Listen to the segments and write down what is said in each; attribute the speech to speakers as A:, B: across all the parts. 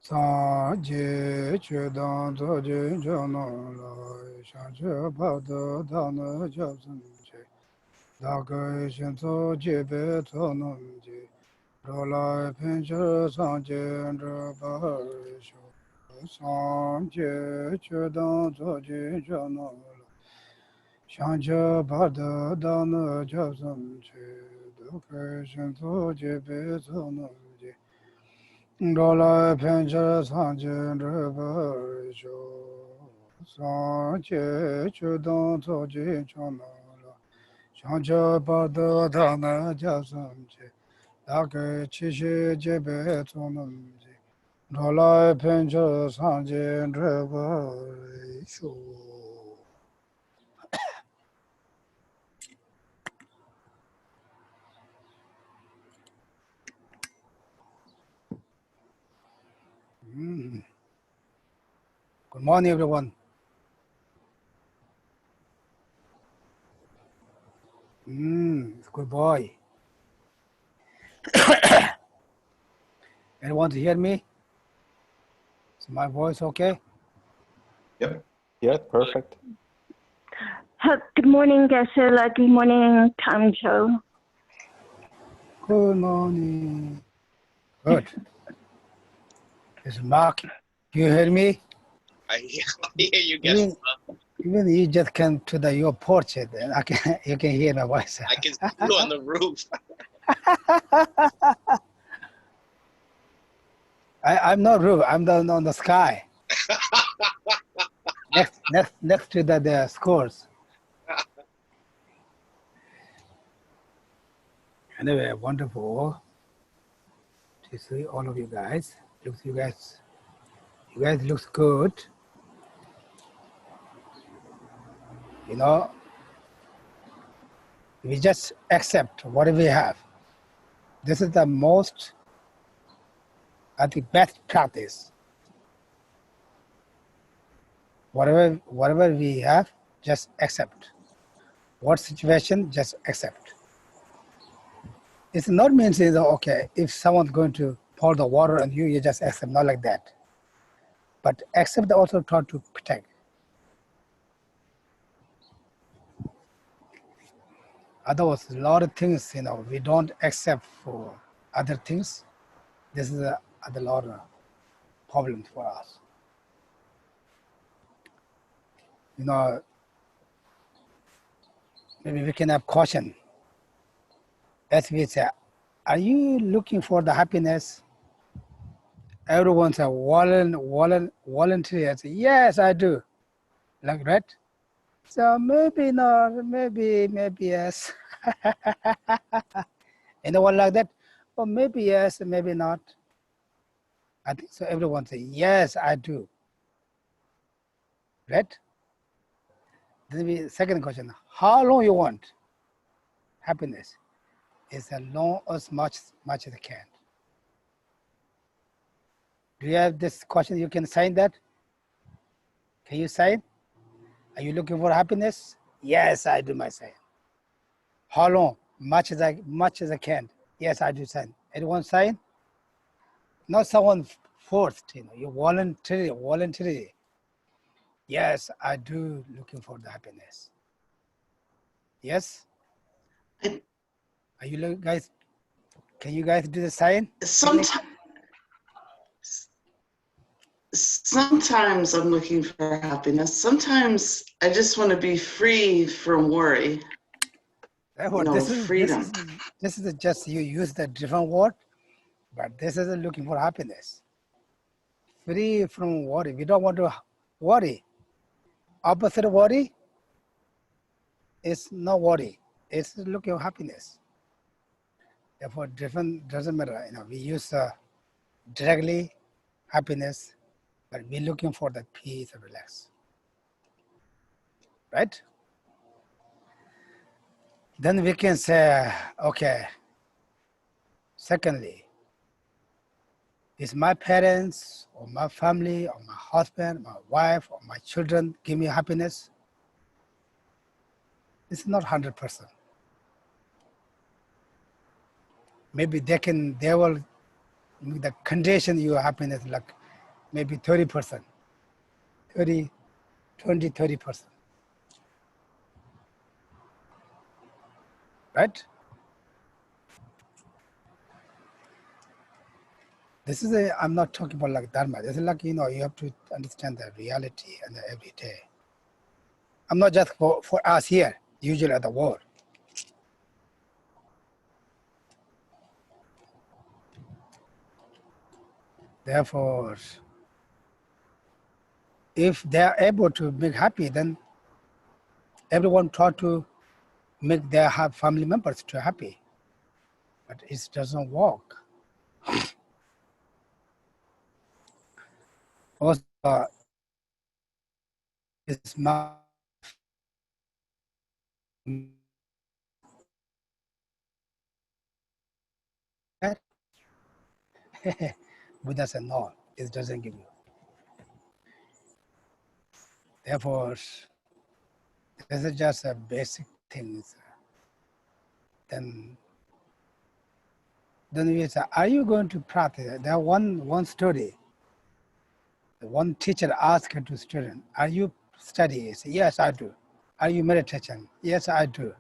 A: Sera Jey Monastic University, Dalai Dalai Pancha Sanjin Drapa Sanje Chudon Toji Chonala Shanja Pada Dana Jasamje Dake Chishi Jebe Tonamji Dalai Pancha Sanjin Drapa Good morning, everyone. Good boy. Anyone to hear me? Is my voice okay?
B: Yep. Yeah, perfect.
C: Good morning, Geshe. Good morning, Jangchub.
A: Good morning. Good. It's Mark. You hear me?
D: I hear you, Geshe.
A: Even you just came to your porch, and you can hear my voice.
D: I can see you on the roof.
A: I'm not roof. I'm on the sky. next to the schools. Anyway, wonderful to see all of you guys. You guys looks good. You know, we just accept what we have. This is the most, I think, best practice. Whatever we have, just accept. What situation, just accept. It's not means that, okay, if someone's going to pour the water on you, you just accept, not like that. But accept also try to protect. Otherwise, a lot of things, we don't accept for other things. This is a lot of problems for us. Maybe we can have caution. As we say, are you looking for the happiness? Everyone's a volunteer. Yes, I do. Like that. So maybe not, maybe yes. Anyone like that? Or maybe yes, maybe not. I think so. Everyone say, yes, I do. Right? Then the second question, how long you want happiness? Is as long as much as I can. Do you have this question? You can sign that? Can you sign? Are you looking for happiness? Yes, I do my sign. How long? Much as I can. Yes, I do sign. Anyone sign? Not someone forced, you voluntarily. Yes, I do looking for the happiness. Yes? Are you guys, can you guys do the sign?
E: Sometimes I'm looking for happiness. Sometimes I just want to be free from worry. Freedom.
A: This is just, you use the different word, but this is looking for happiness. Free from worry. We don't want to worry. Opposite of worry is not worry. It's looking for happiness. Therefore, different doesn't matter. We use directly happiness, but we're looking for the peace and relax. Right? Then we can say, okay, secondly, is my parents or my family or my husband, my wife or my children give me happiness? It's not 100%. Maybe they will, the condition your happiness, like maybe 30%, 30%. Right? This is I'm not talking about like Dharma. This is like, you have to understand the reality and the everyday. I'm not just for us here, usually at the world. Therefore, if they are able to make happy, then everyone try to make their family members too happy. But it doesn't work. Also, it's my Buddha said, no, it doesn't give you. Therefore, this is just a basic things. Then we say, are you going to practice? There one story. The one teacher asked to student, are you studying? He said, yes, I do. Are you meditation? Yes, I do.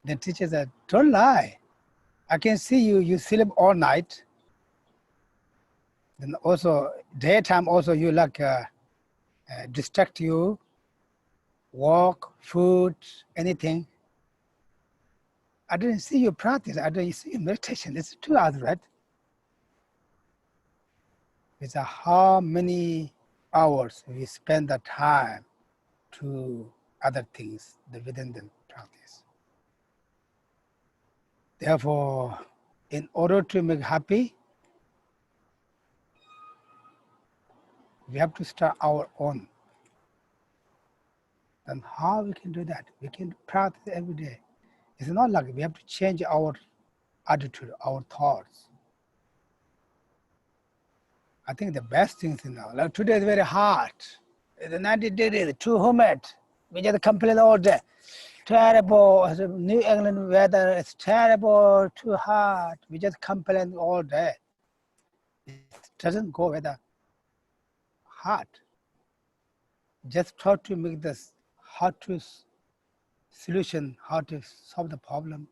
A: The teacher said, don't lie. I can see you sleep all night. Then also daytime also you like distract you, walk, food, anything. I didn't see you practice. I didn't see you meditation. It's 2 hours, right? It's how many hours we spend the time to other things within the practice. Therefore, in order to make happy, we have to start our own. And how we can do that? We can practice every day. It's not like we have to change our attitude, our thoughts. I think the best things now, like today is very hot. It's 90 degrees, too humid. We just complain all day. Terrible, New England weather is terrible, too hot. We just complain all day. It doesn't go with the heart. Just try to make this how to solution, how to solve the problem.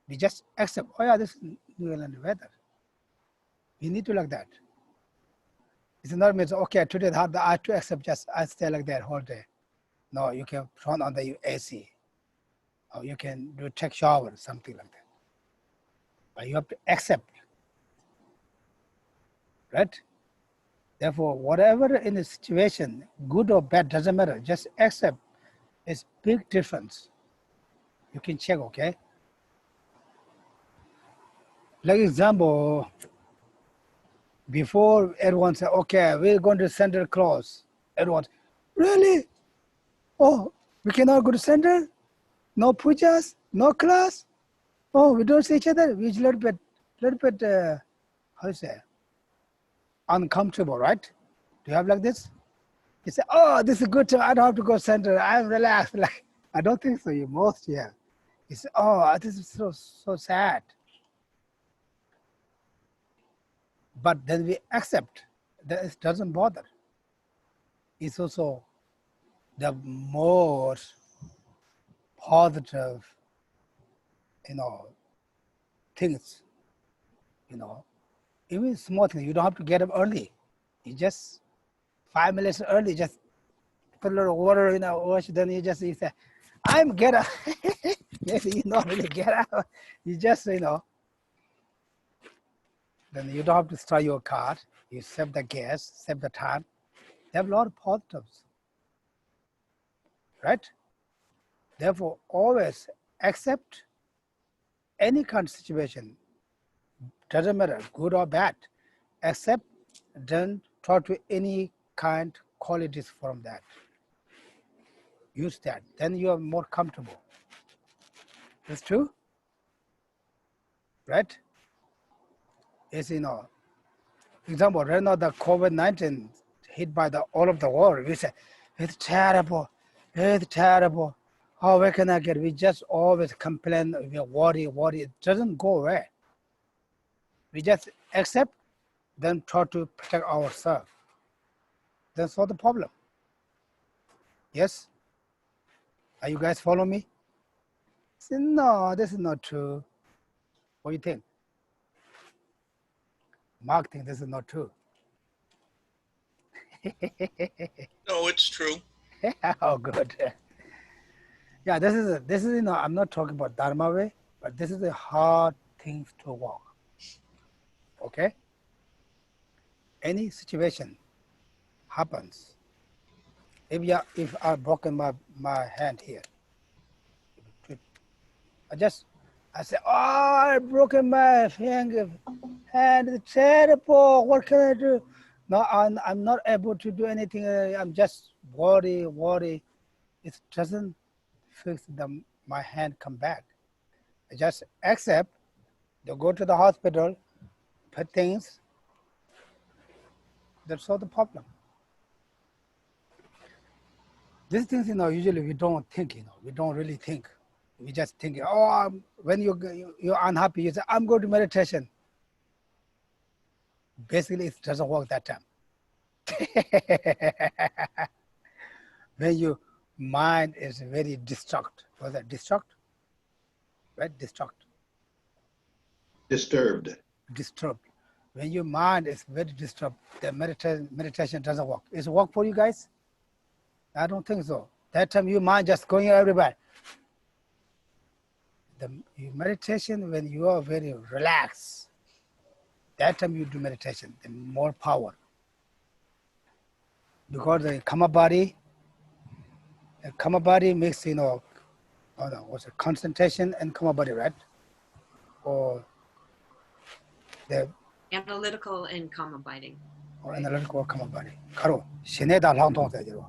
A: We just accept, oh yeah, this is New England weather. We need to like that. It's not means, okay, today is hot, I have to accept just, I stay like that whole day. No, you can turn on the AC. Or you can do take shower, something like that. But you have to accept, right? Therefore, whatever in the situation, good or bad, doesn't matter. Just accept. It's big difference. You can check, okay? Like example, before everyone said, okay, we're going to Santa Claus. Everyone, really? Oh, we cannot go to Santa? No pujas? No class? Oh, we don't see each other? We're a little bit, how you say, uncomfortable, right? Do you have like this? You say, oh, this is good time. I don't have to go center. I'm relaxed. Like, I don't think so. You most, yeah. You say, oh, this is so sad. But then we accept that it doesn't bother. It's also the more positive, things, even small things. You don't have to get up early. You just 5 minutes early, just put a little water in a wash, then you say, I'm get up. Maybe you not really get up. You just, then you don't have to start your car. You save the gas, save the time. They have a lot of positives, right? Therefore, always accept any kind of situation. Doesn't matter, good or bad. Accept, then try to any kind qualities from that. Use that, then you are more comfortable. That's true, right? It's, example, right now the COVID-19 hit by all of the world. We say, it's terrible. Oh, where can I get? We just always complain, we worry. It doesn't go away. We just accept, then try to protect ourselves. then solve the problem. Yes? Are you guys following me? Say, no, this is not true. What do you think? Mark thinks this is not true.
D: No, it's true.
A: Oh, good. Yeah, this is you know, I'm not talking about Dharma way, but this is a hard thing to walk. Okay? Any situation happens. If I broken my hand here, I say, oh, I broken my finger, hand is terrible. What can I do? No, I'm not able to do anything. I'm just worry. It doesn't fix my hand come back. I just accept. They go to the hospital, put things. That's all the problem. These things, you know, usually we don't think. You know, we don't really think. We just think, oh, when you're unhappy, you say, I'm going to meditation. Basically, it doesn't work that time. When your mind is very distraught. Was that distraught? Right? Distraught.
B: Disturbed.
A: Disturbed. When your mind is very disturbed, the meditation doesn't work. Is it work for you guys? I don't think so. That time your mind just going everywhere. Your meditation, when you are very relaxed, that time you do meditation, the more power. Because the karma body makes, you know, what's it, concentration and karma body, right? Or the
F: analytical and karma biting.
A: Or analytical karma body. Karo, shineda lang tong sa jiro.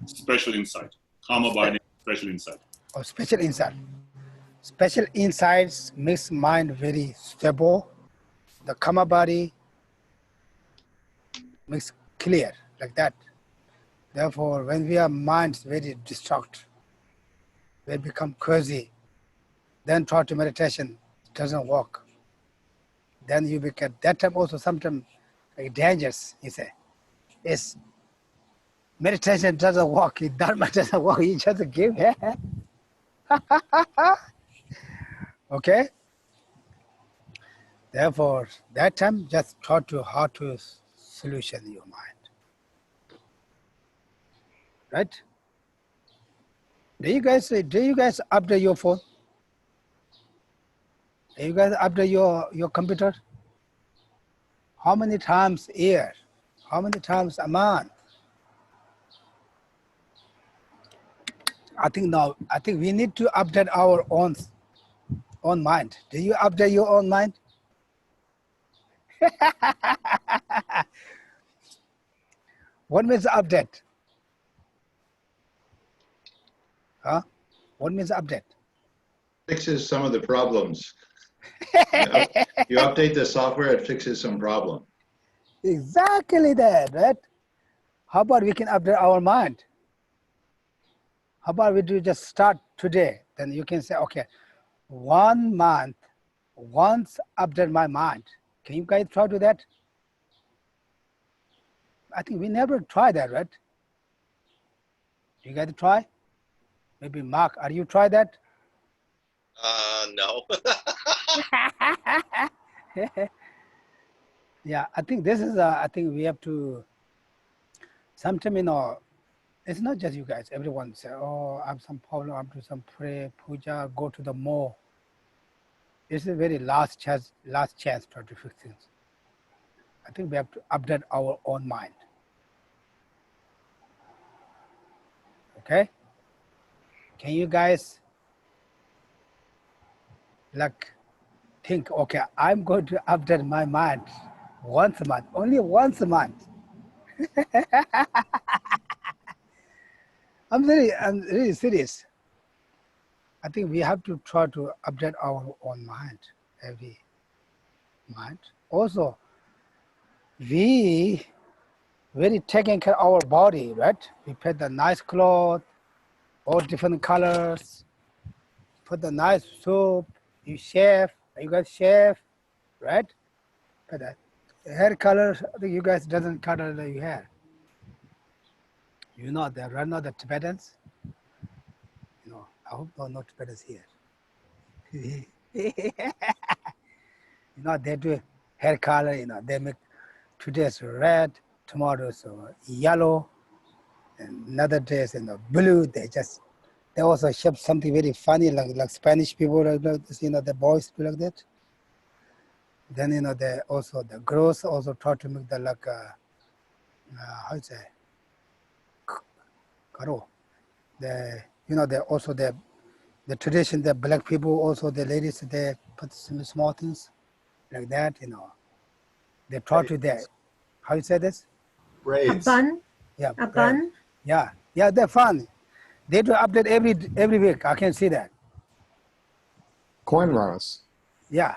G: Special insight. Karma binding, special insight.
A: Or special insight. Special insights makes mind very stable. The karma body makes clear like that. Therefore, when we are minds very distraught, we become crazy. Then try to meditation, it doesn't work. Then you become, that time also sometimes like dangerous, you say. It's meditation doesn't work, Dharma doesn't work, you just give. Okay? Therefore, that time just try to how to solution your mind. Right? Do you guys update your phone? Do you guys update your computer? How many times a year? How many times a month? I think we need to update our own mind. Do you update your own mind? What means update? Huh? What means update?
B: Fixes some of the problems. You update the software, it fixes some problem.
A: Exactly that, right? How about we can update our mind? How about we do just start today? Then you can say, okay, 1 month, once update my mind. Can you guys try to do that? I think we never try that, right? You guys try? Maybe Mark, are you try that?
D: No.
A: Yeah, I think this is, I think we have to, sometimes, you know, it's not just you guys, everyone say, oh, I have some problem, I have to do some pray, puja, go to the mall. It's a very last chance to do fix things. I think we have to update our own mind. Okay? Can you guys like think, okay, I'm going to update my mind once a month, only once a month. I'm really serious. I think we have to try to update our own mind, every mind. Also, we very taking care of our body, right? We put the nice clothes, all different colors, put the nice soup, you chef, you guys chef, right? But hair color, I think you guys doesn't color your hair. You know, they run out the Tibetans. You know, I hope no Tibetans here. You know, they do hair color, you know, they make today's red, tomorrow's yellow, and another day's blue. They also shape something very funny, like Spanish people, like this, you know, the boys do like that. Then, you know, the girls also try to make the like, how you say, karo. You know, the tradition, the black people also, the ladies, they put some small things like that, you know. They try to how you say this?
F: A
B: Braids.
F: bun?
A: Yeah.
F: A
A: right.
F: bun?
A: Yeah, they're fun. They do update every week. I can see that.
H: Cornrows.
A: Yeah.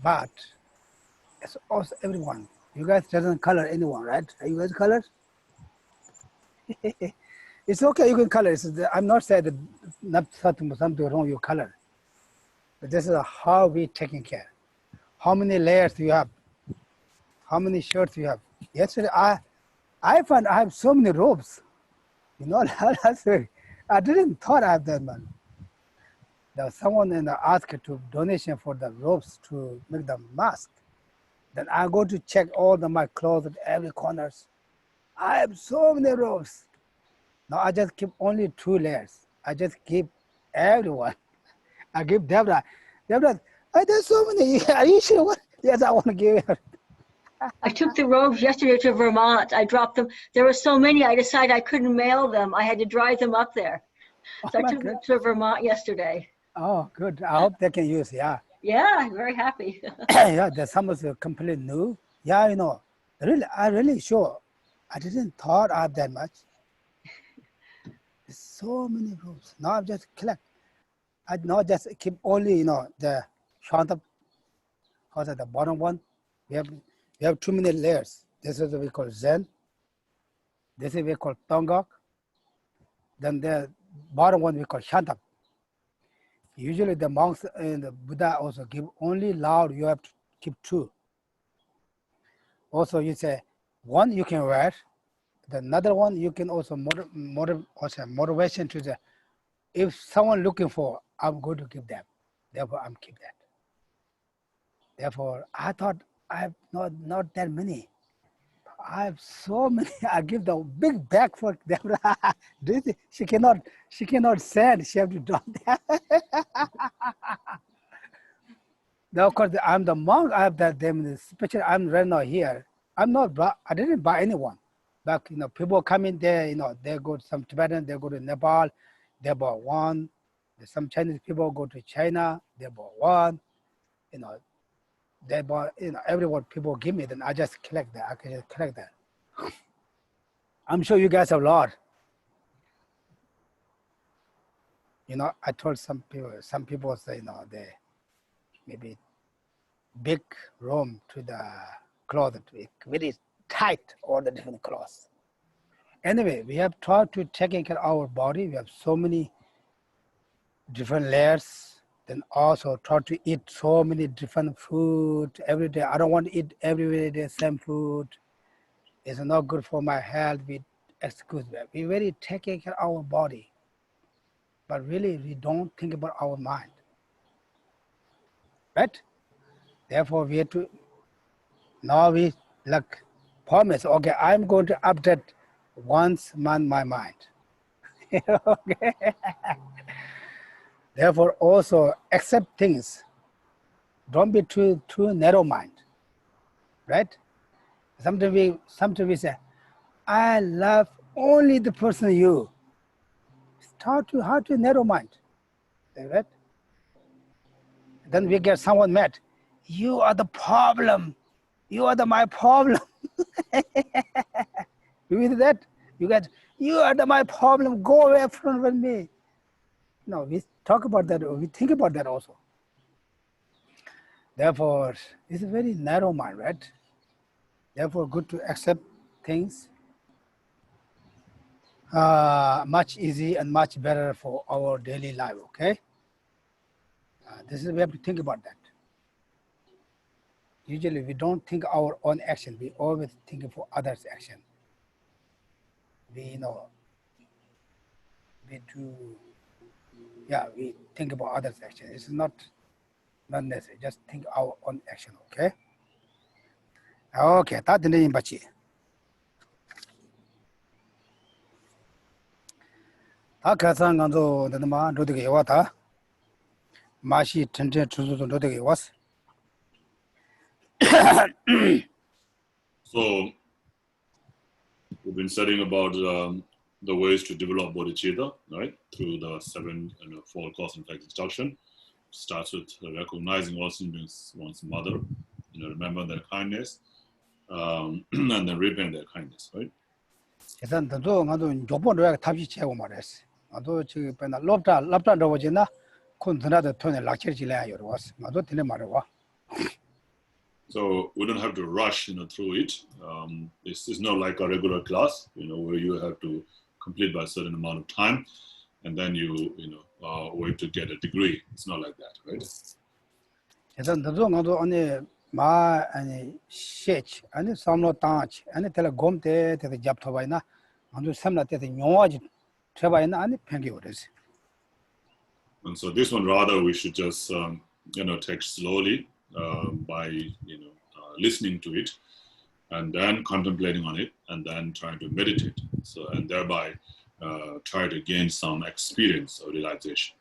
A: But it's also everyone. You guys doesn't color anyone, right? Are you guys colored? It's okay, you can color. I'm not saying that not something wrong you color. But this is how we taking care. How many layers do you have? How many shirts you have? Yesterday, I found I have so many robes. You know, that's very, I didn't thought I have that man. There was someone asked to donation for the robes to make the mask. Then I go to check all my clothes at every corners. I have so many robes. Now I just keep only 2 layers. I just give everyone. I give Deborah. Deborah, there's so many. Are you sure? What? Yes, I want to give her.
I: I took the robes yesterday to Vermont. I dropped them. There were so many, I decided I couldn't mail them. I had to drive them up there. So I took them to Vermont yesterday.
A: Oh, good. I hope they can use, yeah.
I: Yeah, I'm very happy.
A: Yeah, the some is completely new. Yeah, you know, I really sure. I didn't thought I have that much. There's so many robes. Now I just collect. I now just keep only, you know, the shantap, because the bottom one, we have too many layers. This is what we call Zen. This is we call Tongok. Then the bottom one we call Shantap. Usually the monks and the Buddha also give only loud, you have to keep 2. Also you say, one you can wear, the another one you can also motivation to the, if someone looking for, I'm going to give them. Therefore I'm keep that. Therefore I thought I have not that many. I have so many. I give the big bag for Deborah. Do you think she cannot send. She have to drop that. Now, of course, I'm the monk. I have that them. Especially, I'm right now here. I didn't buy anyone. But you know, people come in there. You know, they go to some Tibetan. They go to Nepal. They bought one. Some Chinese people go to China. They bought one. You know. They bought, you know, everyone people give me, then I just collect that. I can just collect that. I'm sure you guys have a lot. You know, I told some people say, you know, they maybe big room to the closet, very tight, all the different clothes. Anyway, we have tried to take care of our body. We have so many different layers. Then also try to eat so many different food every day. I don't want to eat every day the same food. It's not good for my health. Excuse me. We really taking care of our body, but really we don't think about our mind, right? Therefore, we have to. Now we like promise. Okay, I'm going to update once a month my mind. Okay. Therefore, also accept things. Don't be too narrow mind, right? Sometimes we say, I love only the person you. Start to how to narrow mind, right? Then we get someone mad. You are the problem. You are my problem. You do that? You are my problem. Go away from me. No, we talk about that, we think about that also. Therefore, it's a very narrow mind, right? Therefore, good to accept things much easy and much better for our daily life, okay? We have to think about that. usually we don't think our own action. We always think for others' action. We we do, yeah, we think about others' action. It's not necessary. Just think our own action, okay? Okay, that's the name, Bachi. Akasan Ganzo, the man, do the water. Mashi tended to do the was.
G: So we've been studying about the ways to develop bodhicitta, right? Through the 7 4 cause and effect instruction. Starts with recognizing all beings one's mother, remember their kindness, and then repaying their kindness, right?
A: 일단 또 나도 조번도 답이 채고 말했어. 나도 지금 배나 럽다 넣어지나 콘드나도 돈에 락처지래 여러 왔어. 나도 들려 말해와.
G: So we don't have to rush, through it. This is not like a regular class, where you have to complete by a certain amount of time, and then you wait to get a degree. It's not like that, right?
A: 일단 나도 안에 마 아니 셰치 아니 삼로 땅치 아니 텔 곰테 테 잡토바이나 나도 삼라 테 뇽아지 쳐바이나 아니 팽기 오래지.
G: And so this one, rather, we should just, take slowly by, listening to it, and then contemplating on it, and then trying to meditate. So, and thereby try to gain some experience or realization.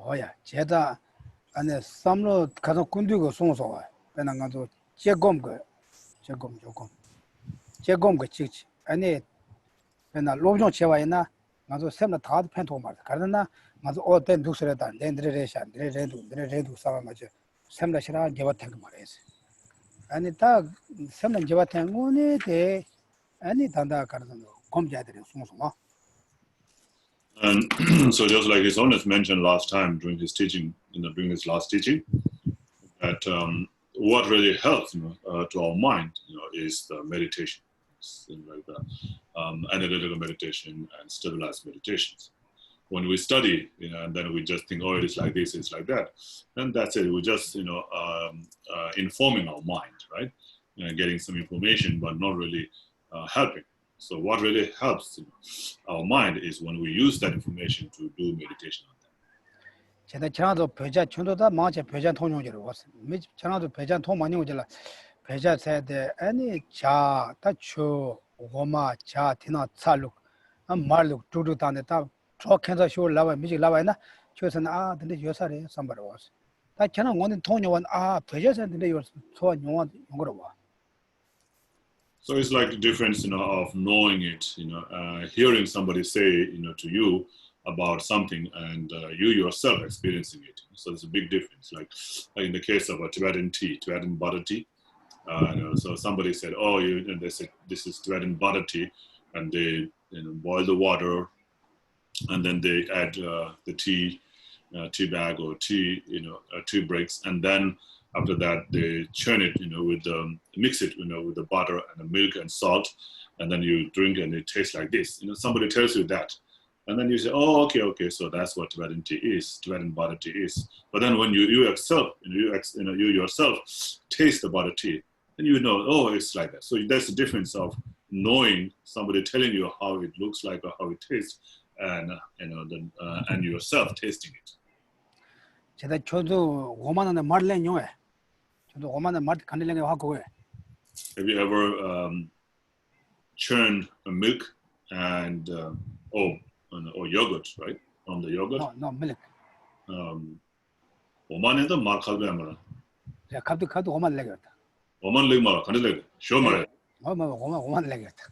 A: Oh yeah, 제가 안에 삼로 가서 군두고 송소 배는 가서 제곰 그 찍지 아니 배나 로종 쳐바이나 나도 샘나 다 펜토 말 가르나 나도 어떤 독서래다 레도 사람마저 샘나 싫어 제바탱 말해서 아니 다 샘나 제바탱 오네 대 아니 단다 가르는 검자들이 송송아.
G: And so just like His Holiness mentioned last time during his teaching, during his last teaching, that what really helps, to our mind, is the meditation, like the analytical meditation and stabilized meditations. When we study, and then we just think, oh, it is like this, it's like that, then that's it. We just, informing our mind, right? Getting some information, but not really helping. So what really helps our mind is when we use that information to do meditation on that.
A: 제가 전화도 배자 전도다 마치 배자 통용지로 왔어. 전화도 배자 통 많이 오질라. 배자 세대 아니 자 다초 오마 자 티나 살룩 말룩 두두다네 다 저캔서 쇼 라와 미직 라와이나 저선 아 근데 요사래 삼바로 왔어. 다 전화 오는 통용원 아 배자 세대 요 소원 용원 용거로 와.
G: So it's like the difference, of knowing it, hearing somebody say, to you about something and you yourself experiencing it. So there's a big difference. Like in the case of a Tibetan tea, Tibetan butter tea. So somebody said, oh, they said, this is Tibetan butter tea, and they boil the water, and then they add the tea bag or tea, tea breaks, and then after that, they churn it, with mix it, with the butter and the milk and salt, and then you drink and it tastes like this. Somebody tells you that, and then you say, oh, okay, so that's what Tibetan tea is, Tibetan butter tea is. But then when you yourself, you yourself taste the butter tea, then oh, it's like that. So that's the difference of knowing somebody telling you how it looks like or how it tastes, and and yourself tasting it.
A: 제가 저도 5만 원에 말랭 용해. 저도 5만 원 말 간들랭이 하고 해.
G: Have you ever churned a milk and or yogurt, right? From the yogurt?
A: No, milk.
G: 5만 원에도 말 칼배 안 말아.
A: 제가 갑도 5만 내겠다.
G: 5만 leg 말아, 간들랭이. 쇼 말아.
A: 5만 내겠다.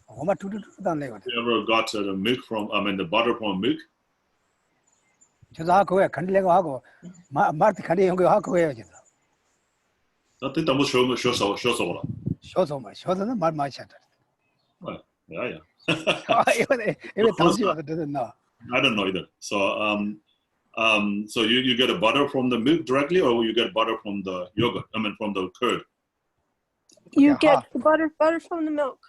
A: 5만 두두두두 안 내겠다.
G: You ever got the milk from, the butter from milk?
A: 저도 하고 해. 간들랭이 하고 말도 간들랭이 하고 해요, 저도.
G: 나 뜻도 뭐 쇼 써보라.
A: 쇼서는 말 많이 찾아.
G: Yeah.
A: 이거 당시 와서 듣나?
G: I don't know either. So so you get a butter from the milk directly, or you get butter from the yogurt? From the curd.
H: You get the butter from the milk.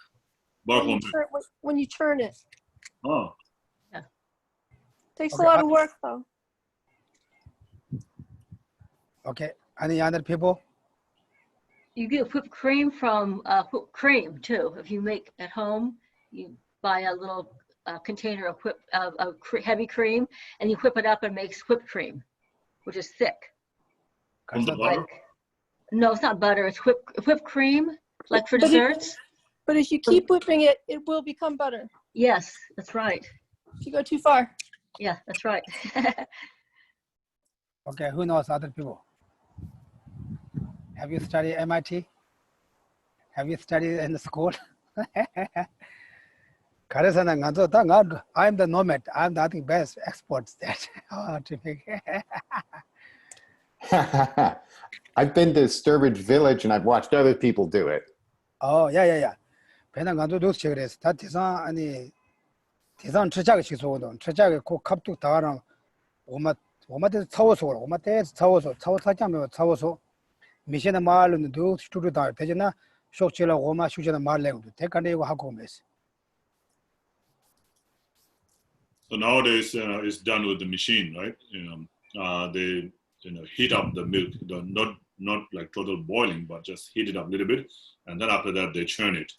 G: Butter from
H: milk. When you churn it.
G: Oh.
H: Yeah. Takes a lot of work though.
A: Okay. Any other people?
I: You get whipped cream from whipped cream too. If you make at home, you buy a little container of heavy cream, and you whip it up and makes whipped cream, which is thick.
G: From the butter?
I: No, it's not butter. It's whipped cream, like for desserts.
H: But if you keep whipping it, it will become butter.
I: Yes, that's right.
H: If you go too far.
I: Yeah, that's right.
A: Okay, who knows other people? Have you studied MIT? Have you studied in the school? I'm the nomad. I'm the best experts that how to make.
J: I've been to Sturbridge Village and I've watched other people do it.
A: Oh, yeah. 배낭 간도 도스 그래서 다 대상 아니 대상 처자가 시소도 처자가 그 갑툭 다가랑 오마데 차워서 오마데 차워서 차워서 미션의 말로는 도 스튜디오 다 되잖아. 쇼치라 오마 슈제나 말래고 대간에 이거 하고 메스.
G: So nowadays it's done with the machine, right? They heat up the milk, not like total boiling, but just heat it up a little bit, and then after that they churn it.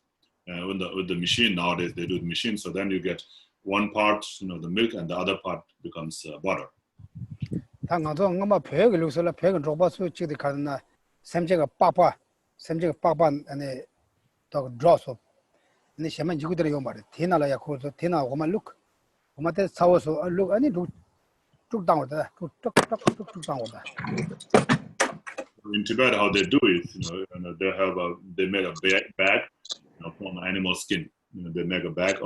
G: With the machine nowadays they do the machine, so then you get one part, the milk, and the other part becomes butter.
A: 당가도 엄마 배가 루서라 배가 로바스 찍데 가나 샘제가 빠빠 아니 또 드로서 근데 셔만 지구들이 요 말이 테나라야 코서 테나 오마 룩 오마테 사워서 룩 아니 쭉 당오다 쭉 당오다.
G: In Tibet, how they do it, they made a bag from animal skin. They make a bag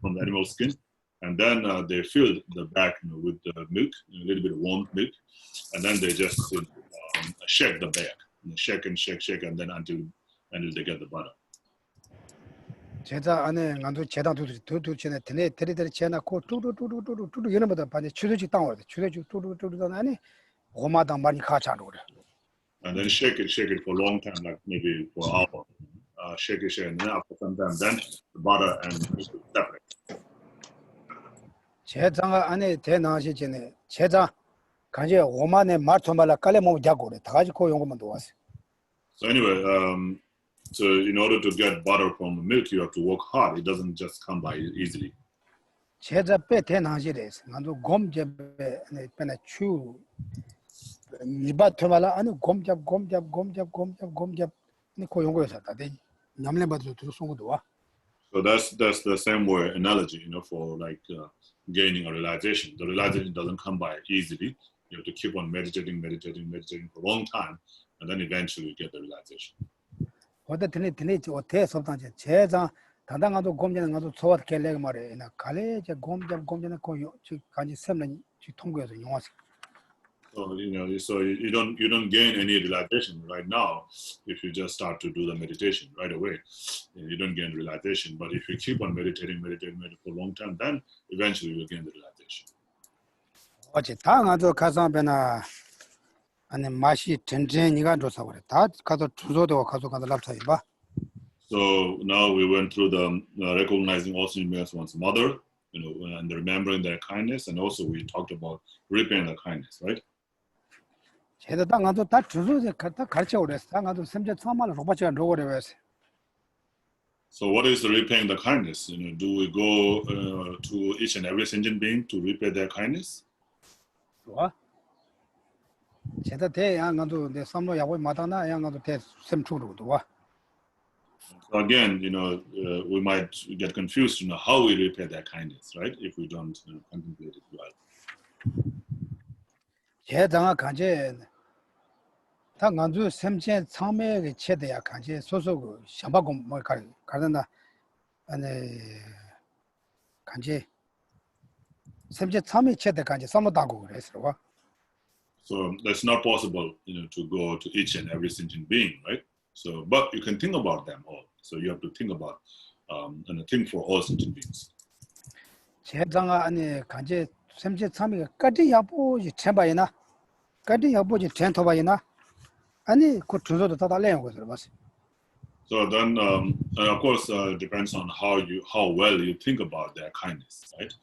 G: from the animal skin, and then they fill the bag with the milk, a little bit of warm milk, and then they just shake the bag, shake, and then until they get the butter.
A: 제자 안에 간도 제당 두두 전에 데리데리 제나 고 뚜루뚜루 이놈보다 반에 추도지 땅 오래 추도지 뚜루뚜루 안에 오마당 많이 가자로 그래.
G: And then shake it for a long time, like maybe for an hour. Shake it, and then after some time, then the butter and milk separate.
A: 제자가 안에 대나시 전에 제자 간제 오만에 말투말라 깔래 못 잡고 그래. 다 가지고 용것만 도왔어.
G: So anyway, so in order to get butter from milk, you have to work hard. It doesn't just come by easily.
A: 제자 빼 대나시래서 간도 곰제베 빼나 추 이바트말라 아니 곰잡 니코 용거에서 다데 냠레바도 들어송도 와.
G: So that's the same way analogy, for like gaining a realization. The realization doesn't come by easily. You have to keep on meditating for a long time, and then eventually you get the realization.
A: 어디 드니 어때 sometimes 제자 당당한도 곰제는 가도 소화 켈레 말에 나 갈래 제 곰제는 고 간지 셈는 통고에서 용화시.
G: So so you don't gain any realization right now if you just start to do the meditation right away. You don't gain realization, but if you keep on meditating for a long time, then eventually you'll gain the realization.
A: 어제 당아도 가서 배나 아니 맛이 전쟁이가 줘서 그래. 다 가서 주소도 가서 랍사이 봐.
G: So now we went through the recognizing also as one's mother, and remembering their kindness, and also we talked about repaying the kindness, right?
A: 제가 당아도 다 주소에 갖다 가르쳐 그랬어. 당아도 semje 참말 로바치가 로고래 왜서.
G: So what is the repaying the kindness? Do we go to each and every sentient being to repay their kindness?
A: 와. 제가 대양아도 내 삼로 야고 마다나 양아도 대 셈초로도 와.
G: So again, we might get confused, how we repay their kindness, right? If we don't contemplate it well.
A: 제장아 간제 당간주 셈제 참매의 최대야 간제 소소고 샤바고 뭐 가는다 아니 간제 셈제 참매 최대 간제 삼모다고 그랬어 와.
G: So that's not possible, to go to each and every sentient being, right? So, but you can think about them all. So you have to think about and think for all sentient beings.
A: 제장아 아니 간제 셈제 참매가 까지 야보지 쳔바이나 까지 야보지 쳔토바이나 아니 그 주소도 다 달래요 그래서 봤어.
G: So then, and of course, it depends on how well you think about their kindness, right?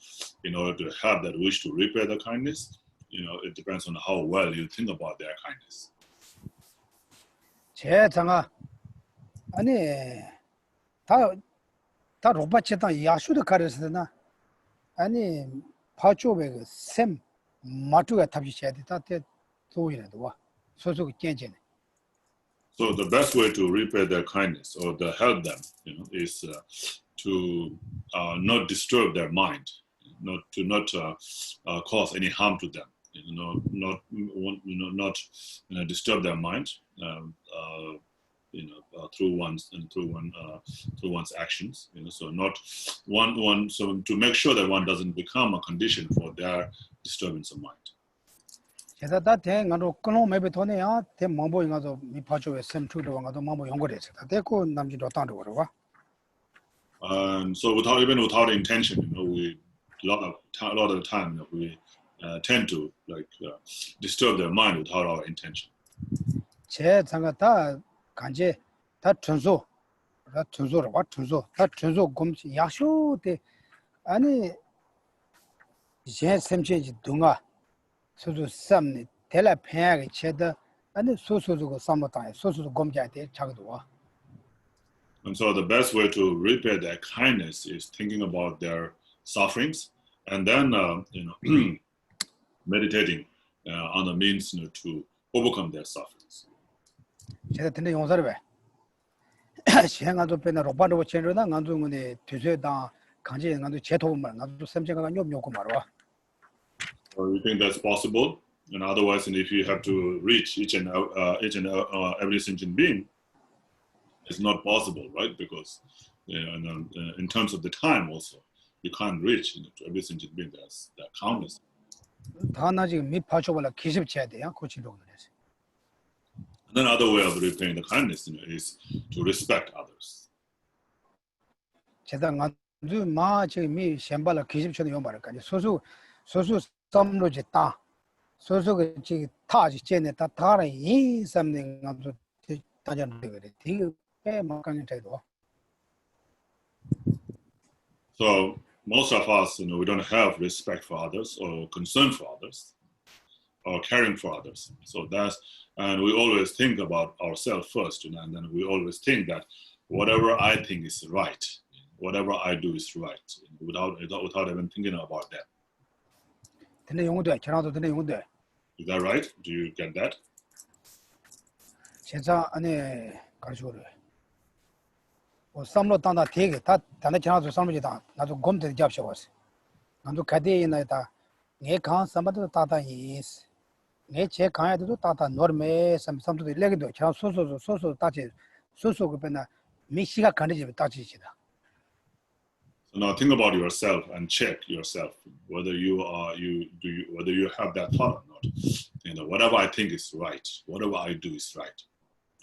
G: In order to have that wish to repay the kindness, it depends on how well you think about their kindness.
A: 제 장아 아니 다 로바체다 야슈도 가르스나 아니 파초베 셈 마투가 탑시해야 다때 도이라도 와 소소가 깨지네.
G: So the best way to repay their kindness or to help them, is to not disturb their mind, not cause any harm to them, not disturb their mind, through one's actions. So not so to make sure that one doesn't become a condition for their disturbance of mind.
A: 제가 다 대가로 끊어 매베 돈에야 대 뭐뭐 가서 미파초에 셈투도 가서 뭐뭐 연구해서 다 대고 남지도 땅도 그러고.
G: And so without intention, we a lot of the time we tend to disturb their mind without our intention.
A: 제 장가 다 간제 다 tunso 다 tunso 검시 야쇼 때 아니 제 셈체지 동아 소소 쌈네 텔라 팽하게 체다 아니 소소소고 삼모타에 소소소 검자때 작도 와.
G: And so the best way to repay their kindness is thinking about their sufferings and then meditating on the means to overcome their sufferings.
A: 제가 근데 용서를 왜 시행하도 빼나 로바로 체르나 간중은에 뒤세다 간제 간도 제도만 간도 셈제가 뇨뇨고 말아.
G: Or you think that's possible? And otherwise, and if you have to reach each and every sentient being, it's not possible, right? Because in terms of the time also, you can't reach to every sentient being. There are countless.
A: 다나 지금 미파초발라 기습해야 돼요. 고치려고 그래서.
G: And another way of repaying the kindness is to respect others.
A: 제가 간주 마 지금 미 셈발라 기습처럼 요 말할까. 소수 썸로지 따. 소수가 지금 타지 쟤네 다 타라 이 썸닝 간주 다잖아 그래. 되게 막간이 돼도.
G: So most of us, we don't have respect for others or concern for others or caring for others. So and we always think about ourselves first, and then we always think that whatever I think is right, whatever I do is right, without even thinking about that. Is that right? Do you get that?
A: 제가 안에 가르쳐를. 삼로 땅다 되게 다 단에 지나서 삼로지다. 나도 검대 잡셔왔어. 나도 가대에나다. 내 강 삼바도 따다 이스. 내제 강에도 따다 노르메 삼삼도 레게도 저 소소 따지 소소 그변나 미시가 간지 따지지다.
G: So now think about yourself and check yourself whether you have that thought or not. Whatever I think is right, whatever I do is right.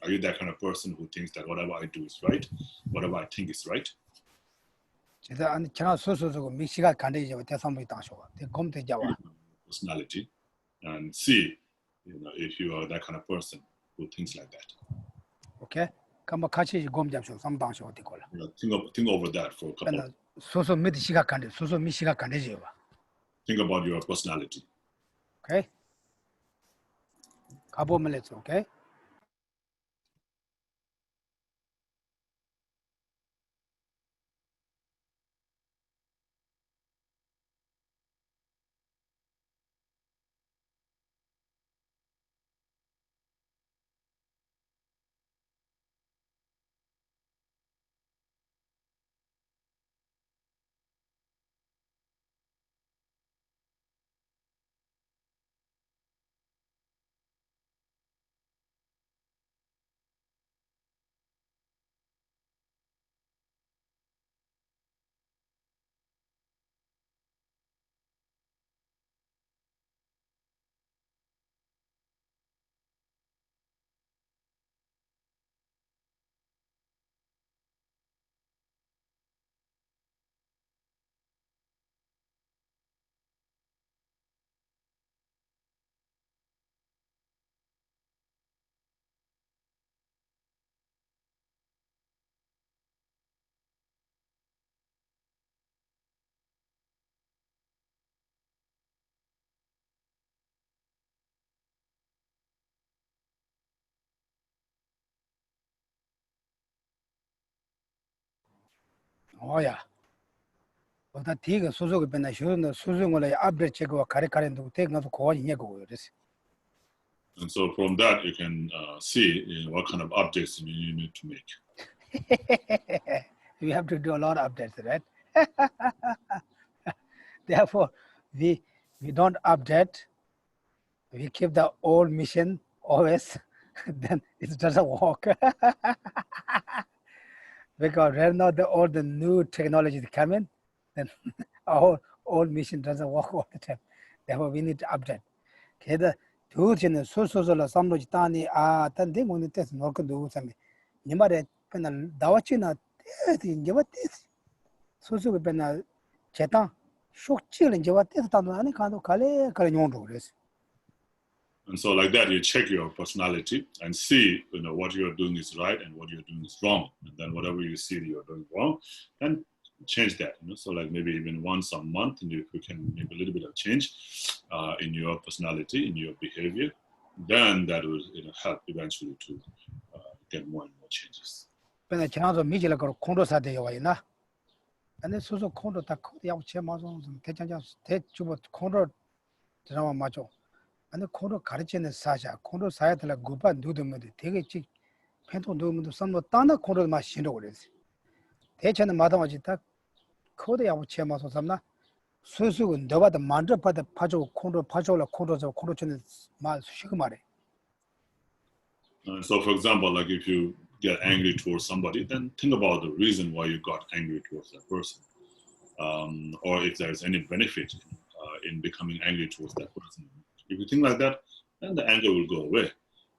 G: Are you that kind of person who thinks that whatever I do is right, whatever I think is right?
A: 제가 안 지나 소소소 미시가 간지 대삼이 따셔. 검대 잡아.
G: Personality and see, if you are that kind of person who thinks like that.
A: Okay? 그럼 같이 검 잡셔. 삼당셔 어디 걸라.
G: Think over that for a couple.
A: 소소 미시가 간지 소소 미시가 간지 봐.
G: Think about your personality.
A: Okay? 가보면 let's okay? Oh yeah. But that thing is so been a sure no Susan update check or carry take not go in here.
G: And so from that, you can see what kind of updates you need to make.
A: We have to do a lot of updates, right? Therefore, we don't update. We keep the old mission always, then it doesn't work. Because right now all the new technology is coming, then our old mission doesn't work all the time. Therefore, we need to update. Okay, the two children so some logic tani then they want to test no can do something. You might pen a dawachina in Javatis. So been a chetan, shock chill in Javatis, and kind of Kale Kalinyon.
G: And so like that, you check your personality and see, what you're doing is right and what you're doing is wrong. And then whatever you see that you're doing wrong, then change that. So like maybe even once a month, you can make a little bit of change in your personality, in your behavior. Then that will help eventually to get more and more changes.
A: When I chance of Mijila or Kondo Sadewa, and it's also Kondo Takoya Chemazons and Tejas, Techuba Kondo Drama Macho. And the Kondo Karichin is Sasha, Kondo Sayat like Gupa do them with the Tegich, Penton do them to some Tana Kondo machine orders. Tech and the Madamajita, Kodia Chemas or Samna, Susu and Dova the Mandra, but the Pajo Kondo Pajola Kondos of Kondo Mas Shikumari.
G: So for example, like if you get angry towards somebody, then think about the reason why you got angry towards that person. Or if there's any benefit in becoming angry towards that person. If you think like that, then the anger will go away.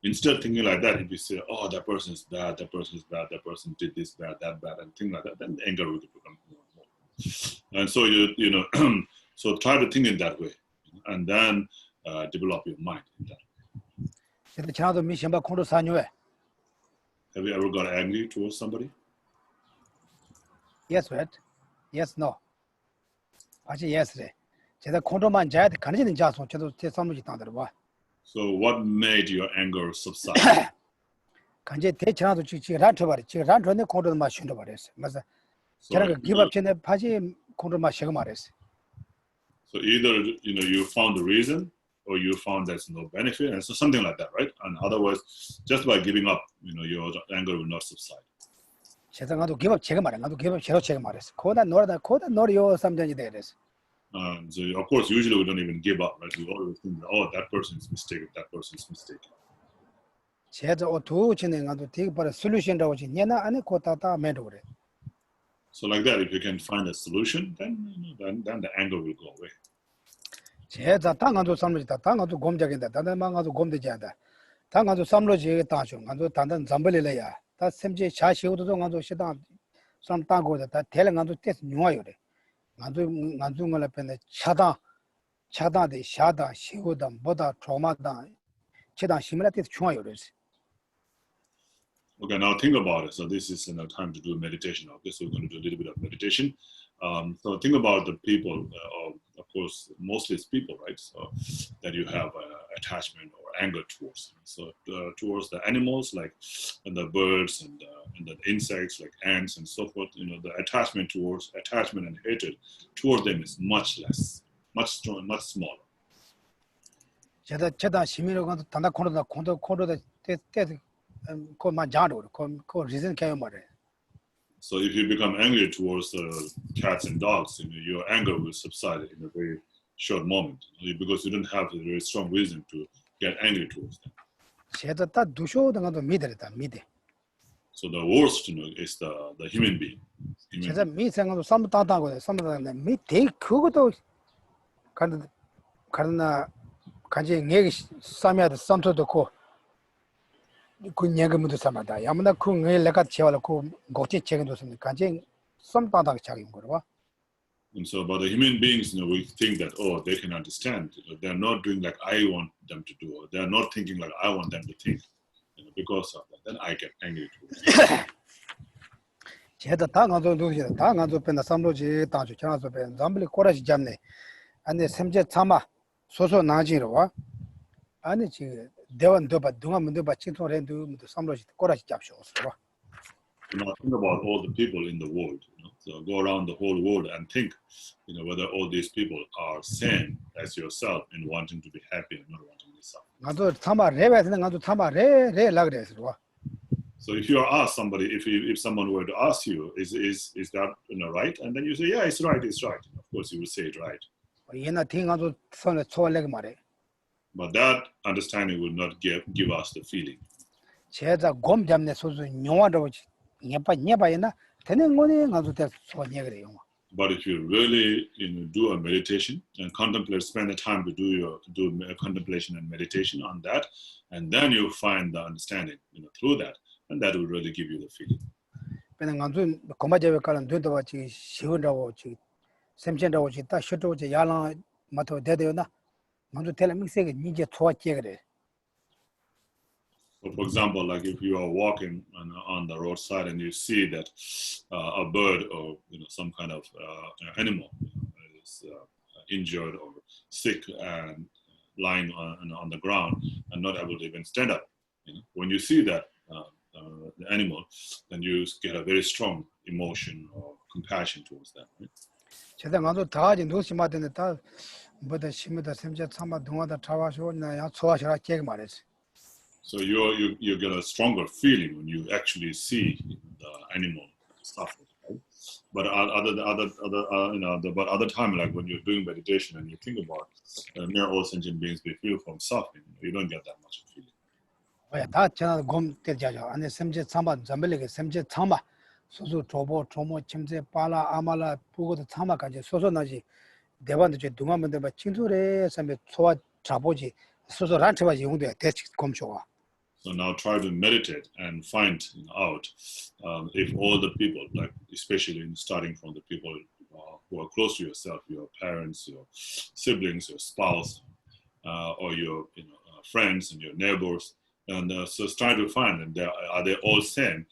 G: Instead of thinking like that, if you say, oh, that person is bad, that person is bad, that person did this bad, that bad, and things like that, then the anger will become more and more. And so, so try to think in that way, and then develop your mind in that way. Have you ever got angry towards somebody?
A: Yes, right? Yes, no. Actually, yes. So
G: what made your anger subside?
A: So either,
G: you found the reason, or you found there's no benefit, and so something like that, right? And otherwise, just by giving up, your anger will not subside.
A: So of
G: course, usually we don't even give up, right? We always think, oh, that person is mistaken, that person is mistaken. So like that, if you can find a solution, then the anger will go away. Okay, now think about it. So this is time to do meditation. Okay, so we're going to do a little bit of meditation. So think about the people, of course, mostly it's people, right? So that you have attachment or anger towards. So towards the animals, like and the birds and the insects, like ants and so forth. The attachment and hatred towards them is much less, much stronger, much smaller. So if you become angry towards cats and dogs, your anger will subside in a very short moment, because you don't have a very strong reason to get angry towards them. So the worst, is the human being. And so about the human beings, we think that, oh, they can understand. They're not doing like I want them to do, or they're not thinking like I want them to think. Because of that, then I get angry towards them. Think about all the people in the world. So go around the whole world and think, whether all these people are same as yourself in wanting to be happy and not wanting to suffer. So if you are asked somebody, if someone were to ask you, is that right? And then you say, yeah, it's right. Of course, you will say it right. But that understanding will not give us the feeling. But if you really do a meditation and contemplate, spend the time to do contemplation and meditation on that, and then you find the understanding through that, and that will really give you the feeling. So, for example, like if you are walking on the roadside and you see that a bird or some kind of animal is injured or sick and lying on the ground and not able to even stand up, when you see that the animal, then you get a very strong emotion or compassion towards that. Right? So you get a stronger feeling when you actually see the animal suffering, right? But other time, like when you're doing meditation and you think about mere all sentient beings be free from suffering, you don't get that much feeling. So now try to meditate and find out if all the people, like especially starting from the people who are close to yourself, your parents, your siblings, your spouse, or your friends and your neighbors, and so try to find them. Are they all same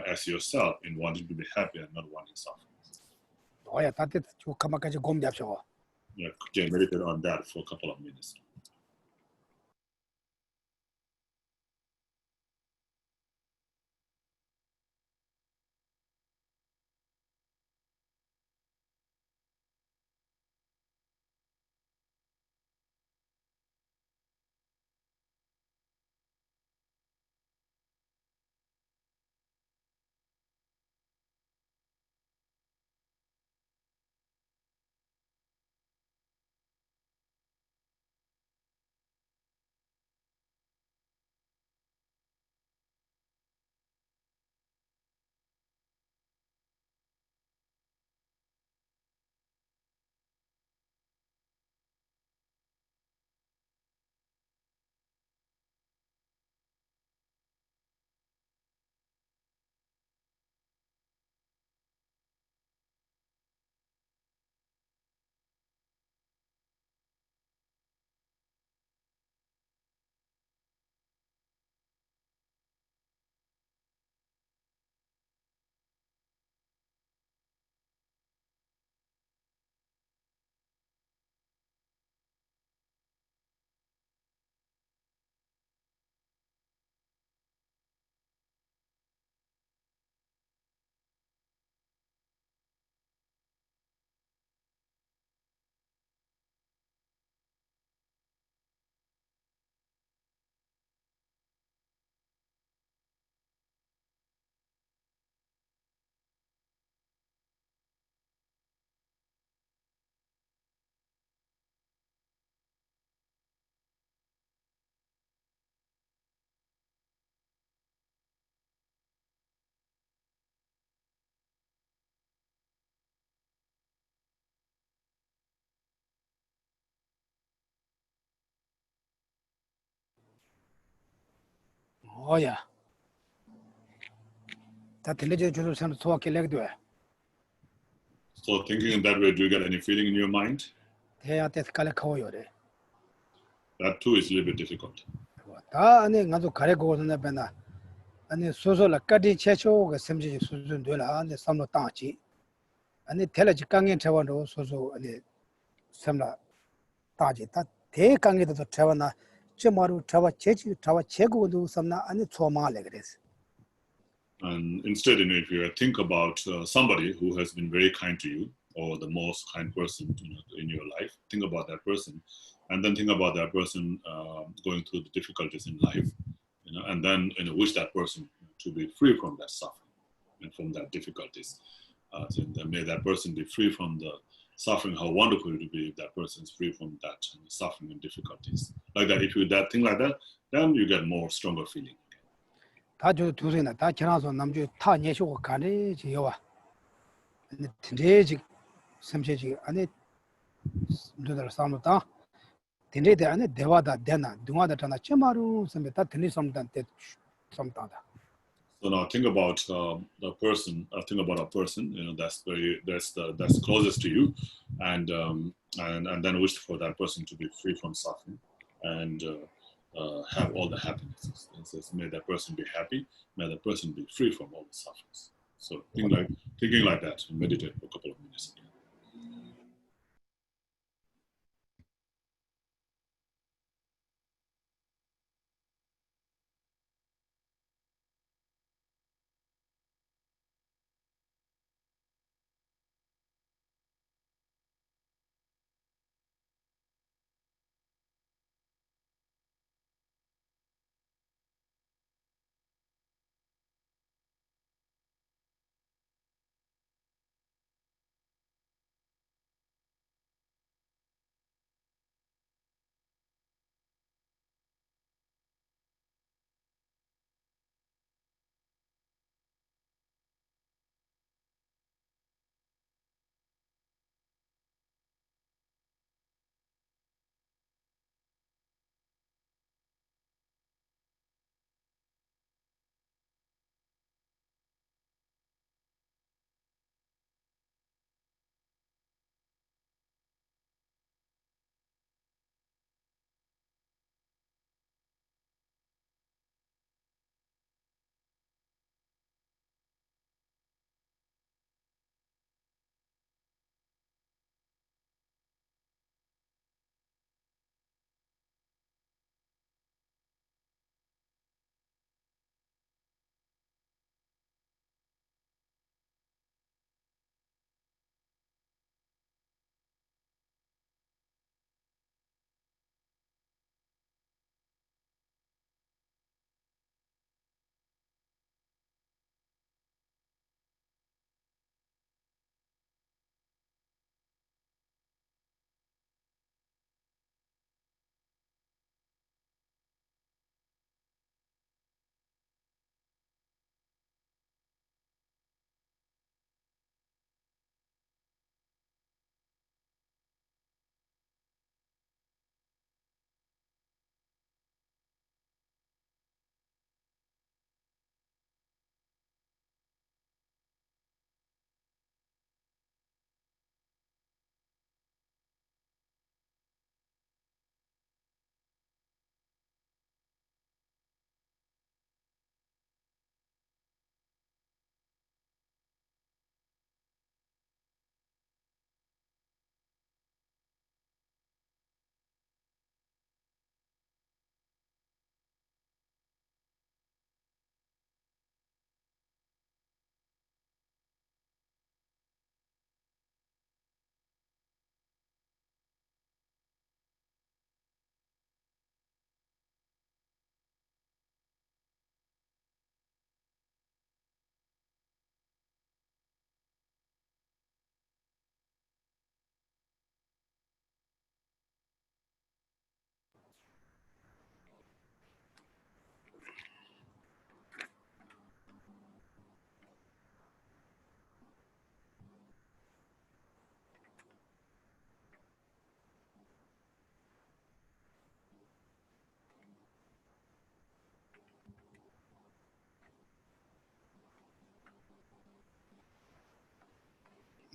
G: as yourself in wanting to be happy and not wanting suffering? Yeah, meditate on that for a couple of minutes.
A: Oh yeah.
G: So thinking in that way, do you get any feeling in your mind? That too is a little bit difficult. And instead, if you think about somebody who has been very kind to you, or the most kind person in your life, think about that person, and then think about that person going through the difficulties in life, and then wish that person to be free from that suffering and from that difficulties. So then may that person be free from the suffering. How wonderful it would be if that person is free from that suffering and difficulties. Like that, if you think like that, then you get more stronger feeling.
A: 다주 두세나 다 지나서 남주 타 내쇼고 가네 지요와. 근데 진짜지 섬세지 안에 누들 삼다. 진짜데 안에 대화다 되나 동화다 되나 제마루 섬다 들리 섬단테 섬다다.
G: So now think about the person. Think about a person. That's closest to you, and then wish for that person to be free from suffering, and have all the happiness. It says, may that person be happy. May that person be free from all the sufferings. So thinking like that. Meditate for a couple of minutes again.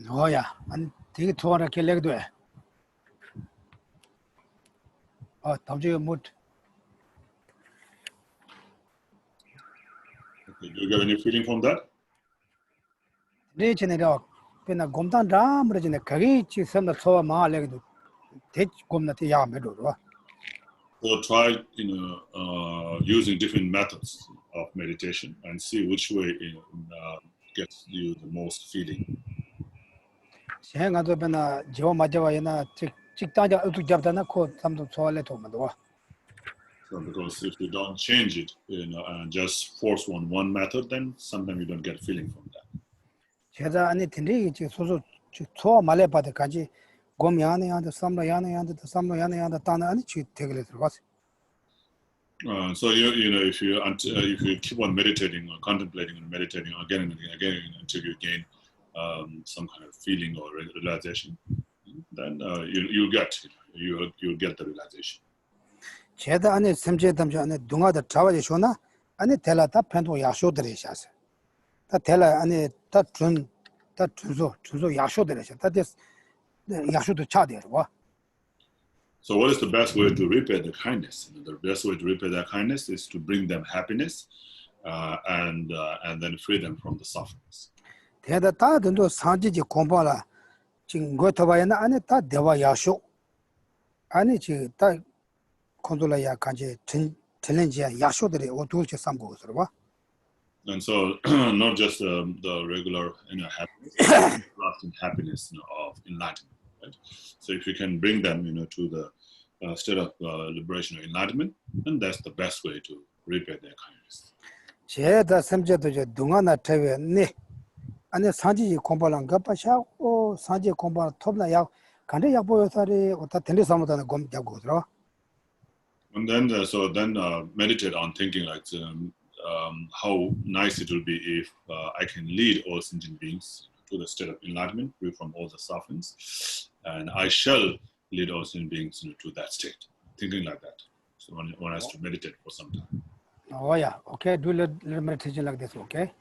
A: 뭐야? 안 되게 좋아라 결례도 해. 다음주에 못.
G: Okay, do you get any feeling from that?
A: 네 전에도 그나 곰단 라므로 전에 거기 지선도 소와 마을에도 대 곰나티 야메도.
G: So try, using different methods of meditation and see which way gets you the most feeling. So because if you don't change it, and just force one method, then sometimes you don't get feeling from that. So if you keep on meditating or contemplating and meditating again and again until you gain some kind of feeling or realization, then you'll get the realization. So what is the best way to repay the kindness? The best way to repay that kindness is to bring them happiness and then free them from the sufferings. And so not just the regular happiness, lasting happiness of enlightenment. Right? So if you can bring them to the state of liberation or enlightenment, then that's the best way to repay their kindness. And then meditate on thinking like how nice it will be if I can lead all sentient beings to the state of enlightenment, free from all the sufferings, and I shall lead all sentient beings to that state. Thinking like that. So one has to meditate for some time.
A: Oh yeah, okay. Do a little meditation like this, okay?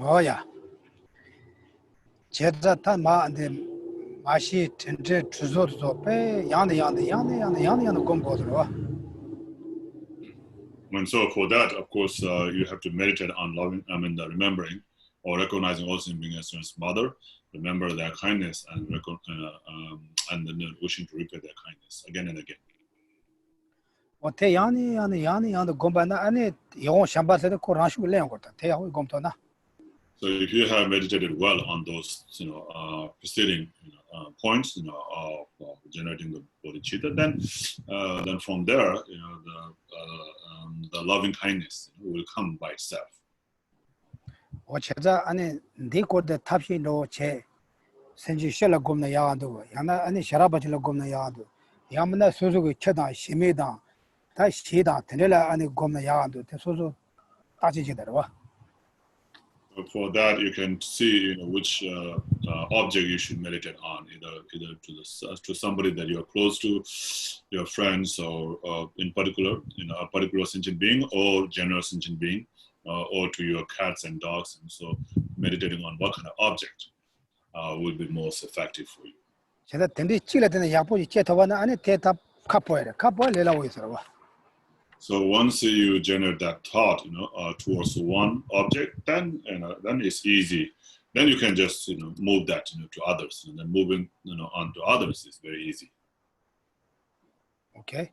A: Oh yeah. Cheta ta ma ande mashi tendre tuzo pe yande gombo dro.
G: And so for that, of course, you have to meditate on loving, remembering or recognizing all sentient beings as mother, remember their kindness and then wishing to repay their kindness again and again.
A: Ote yani gomba na ane yon shamba se ko rashu le ngota te yawo gomto na.
G: So if you have meditated well on those, preceding points, of generating the bodhicitta, then from there, the loving kindness will come by itself.
A: Ocheza ane ndiko de tapshi no che senji shela gomna yaando yana ane sharabati la gomna yaando yamna suzu go cheda shimeda 다 시다 되려라 아니 겁나 야간도 소소 따지지더라.
G: For that, you can see which object you should meditate on, either to somebody that you are close to, your friends, or in particular, a particular sentient being or general sentient being, or to your cats and dogs. And so, meditating on what kind of object will be most effective for you.
A: 제가 던디 찔러 되는 약보지 째터바는 안에 대답 카포에라. 카포에 내라고 있어라.
G: So once you generate that thought, towards one object, then then it's easy. Then you can just move that to others, and then moving on to others is very easy.
A: Okay.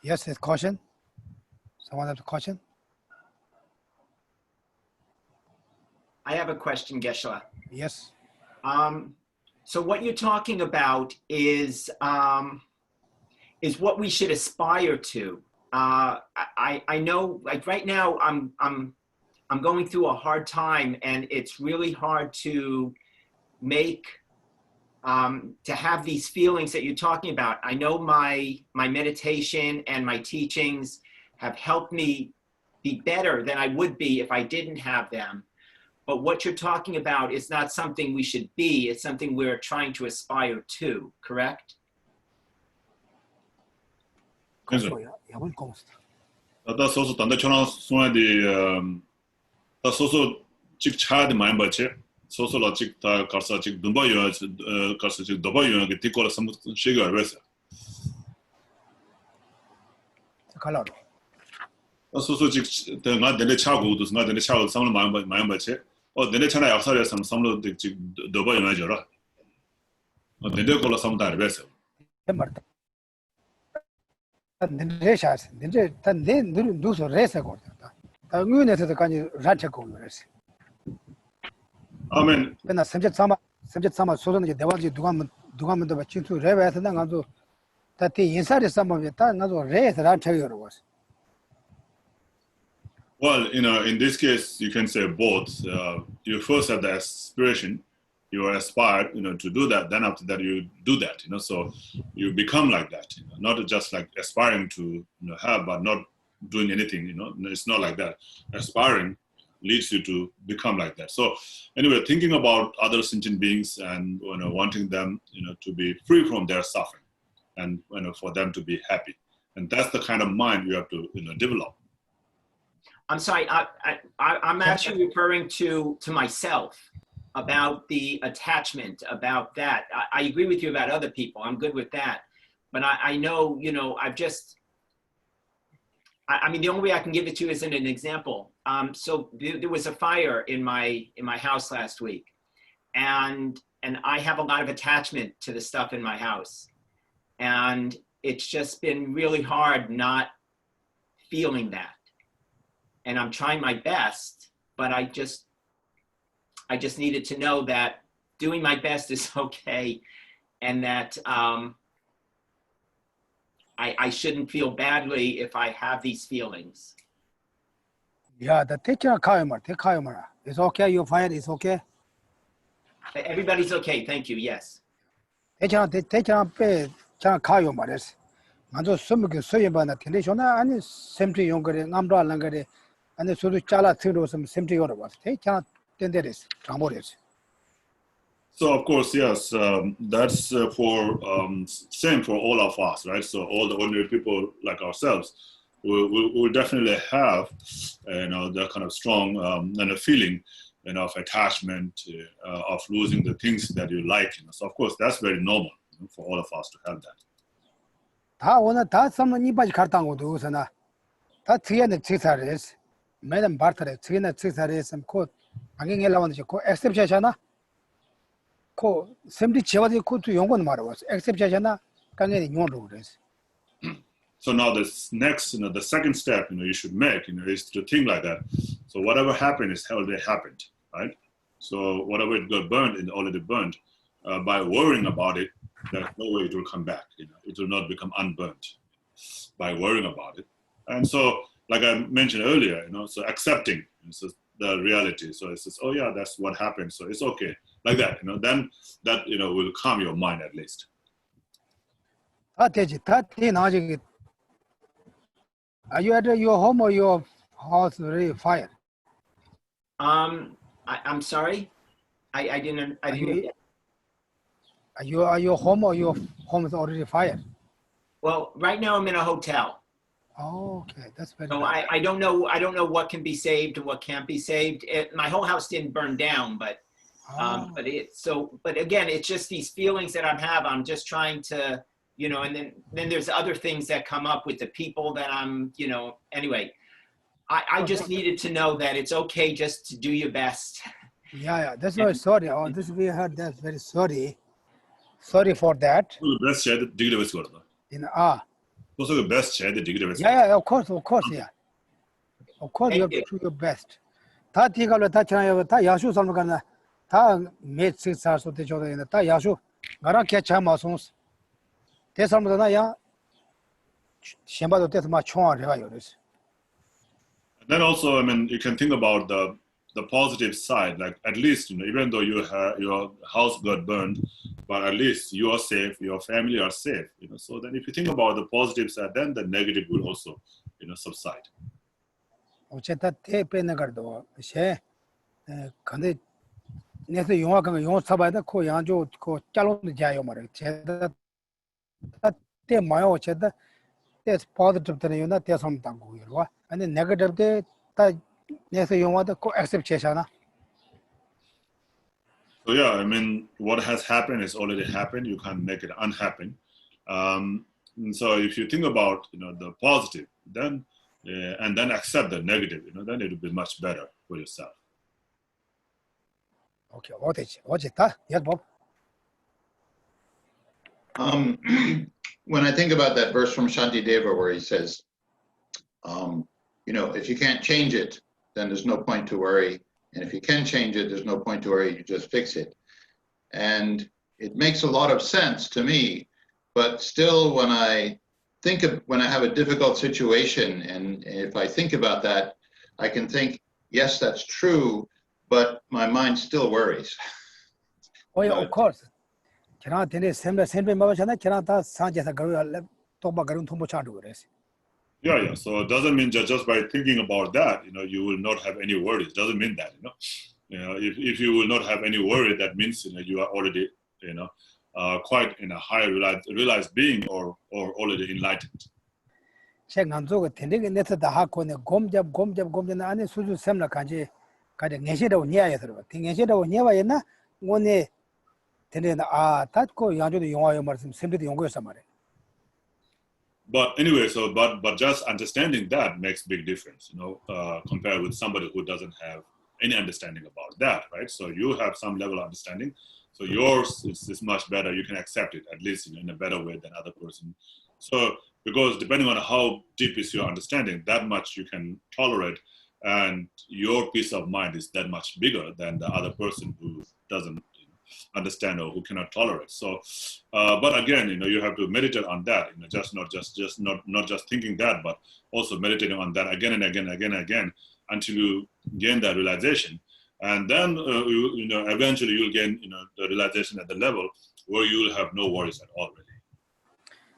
A: Yes, this question. Someone have a question?
K: I have a question, Geshe.
A: Yes.
K: So what you're talking about is what we should aspire to. I know, like right now, I'm going through a hard time, and it's really hard to make to have these feelings that you're talking about. I know my meditation and my teachings have helped me be better than I would be if I didn't have them. But what you're talking about is not something we should be. It's something we're trying to aspire to, correct?
G: Da soso tanda chona suwa di da soso chik cha di mayan bache soso la chik ta karsa chik dumba yo karsa chik doba yo ki tikola sam shiga arwesa.
A: Kalaro.
G: Da soso chik nga dene cha go dos nga dene cha go samlo mayan bache o dene chana yaksare sam samlo chik doba yo ma jora. O dene kola sam ta arwesa.
A: Resas, then do so resa go. The kind of radical.
G: I mean,
A: when a subject sama so the devaji dugam the chin to reverse and also that the inside some of the time another race that was.
G: Well, in this case, you can say both. You first have the aspiration, you are aspired, to do that. Then after that, you do that, so you become like that, not just like aspiring to have, but not doing anything, it's not like that. Aspiring leads you to become like that. So anyway, thinking about other sentient beings and, wanting them, to be free from their suffering and, for them to be happy. And that's the kind of mind you have to, develop.
K: I'm sorry, I'm actually referring to myself. About the attachment, about that. I agree with you about other people. I'm good with that. But I know, I mean, the only way I can give it to you is in an example. So there was a fire in my house last week. And I have a lot of attachment to the stuff in my house. And it's just been really hard not feeling that. And I'm trying my best, but I just needed to know that doing my best is okay, and that I shouldn't feel badly if I have these feelings.
A: Yeah, the take care of it's okay, you're fine, it's okay.
K: Everybody's okay, thank you, yes.
A: Take care of Kayomar. Manzo Sumuk Soyabana, Teleshona, and Semti Younger, Nambra Langare, and the Suru Chala Thiro, some Semti Yoruba. Take care of Tenderis, Tambores.
G: So of course, yes, that's for same for all of us, right? So all the ordinary people like ourselves will definitely have, that kind of strong and a feeling, of attachment, of losing the things that you like. So of course, that's very normal for all of us to have that.
A: 다 오늘 다 someone 이바지 갔다고 두고서나 다 뒤에는 치사레스 매는 바트레 뒤에는 치사레스 코 방행에 나오는지 코 액셉션이잖아 코 샘디 지와지 코도 용건 말아왔어 액셉션이잖아 강에 용어로 그래서.
G: So now this next, the second step, you should make, is to think like that. So whatever happened is already happened, right? So whatever it got burned, it already burned. By worrying about it, there's no way it will come back. It will not become unburnt by worrying about it. And so, like I mentioned earlier, so accepting the reality. So it says, oh yeah, that's what happened. So it's okay, like that. Then that will calm your mind at least.
A: 다 되지. 다 나중에 Are you at your home or your house already fire?
K: I'm sorry. I didn't. I didn't.
A: Are you home or your home is already fire?
K: Well, right now I'm in a hotel.
A: Oh, okay, that's very
K: So
A: nice.
K: I don't know. I don't know what can be saved and what can't be saved. My whole house didn't burn down, but again, it's just these feelings that I'm just trying to, you know, and then there's other things that come up with the people that I'm, you know, anyway, I just needed to know that it's okay just to do your best.
A: Yeah, that's very sorry. Oh, this we heard. That's very sorry. Sorry for that.
G: Best share the degree was good. Also, the best share the degree was
A: Yeah, of course, yeah. Of course, you have to do your best. Ta tigalo ta chana ta yashu samgana ta met six so te choda ta yashu gara kya chama sons. Te samgana ya shemba do te ma chon reva yoris.
G: Then also, I mean, you can think about the positive side. Like at least, you know, even though your house got burned, but at least you are safe, your family are safe. You know, so then if you think about the positive side, then the negative will also, you know, subside.
A: 어쨌다 때 빼내 가도 셰 근데 내서 영화 그 영화 사봐야 코 양조 코 잘로도 자요 말이야. 제가 때 마요 어쨌다 때 positive 때는 요나 때 섬당 거기로 아니 negative 때다 내서 영화도 코 accept చేశా나.
G: So yeah, I mean, what has happened is already happened. You can't make it unhappen. And so if you think about, you know, the positive, then and then accept the negative, you know, then it will be much better for yourself.
A: Okay, 어쨌다. Yes, Bob.
B: When I think about that verse from Shantideva where he says, you know, if you can't change it, then there's no point to worry. And if you can change it, there's no point to worry, you just fix it. And it makes a lot of sense to me, but still when I have a difficult situation, and if I think about that, I can think, yes, that's true, but my mind still worries.
A: Oh yeah, of course. Cannot tell sembe mabashana cannot sanjasa garu toba garun thumbo chandu res.
G: Yeah. So it doesn't mean just by thinking about that, you know, you will not have any worries. It doesn't mean that, you know. You know, if you will not have any worry, that means, you know, you are already, you know, quite in a higher realized being or already enlightened.
A: Check nanzo tending neta da hakone gomjab na ane suju semna kanji kaje ngeshida unya yesero. Ngeshida unya wa yena ngone tending tat ko yanjo de yongwa yo marsim sembe de yongwa samare.
G: But anyway, so but just understanding that makes big difference, you know, compared with somebody who doesn't have any understanding about that, right? So you have some level of understanding, so yours is much better. You can accept it at least, you know, in a better way than other person. So because depending on how deep is your understanding, that much you can tolerate, and your peace of mind is that much bigger than the other person who doesn't understand or who cannot tolerate. So, but again, you know, you have to meditate on that. You know, not just thinking that, but also meditating on that again and again until you gain that realization, and then you know, eventually you'll gain, you know, the realization at the level where you will have no worries at all. Really.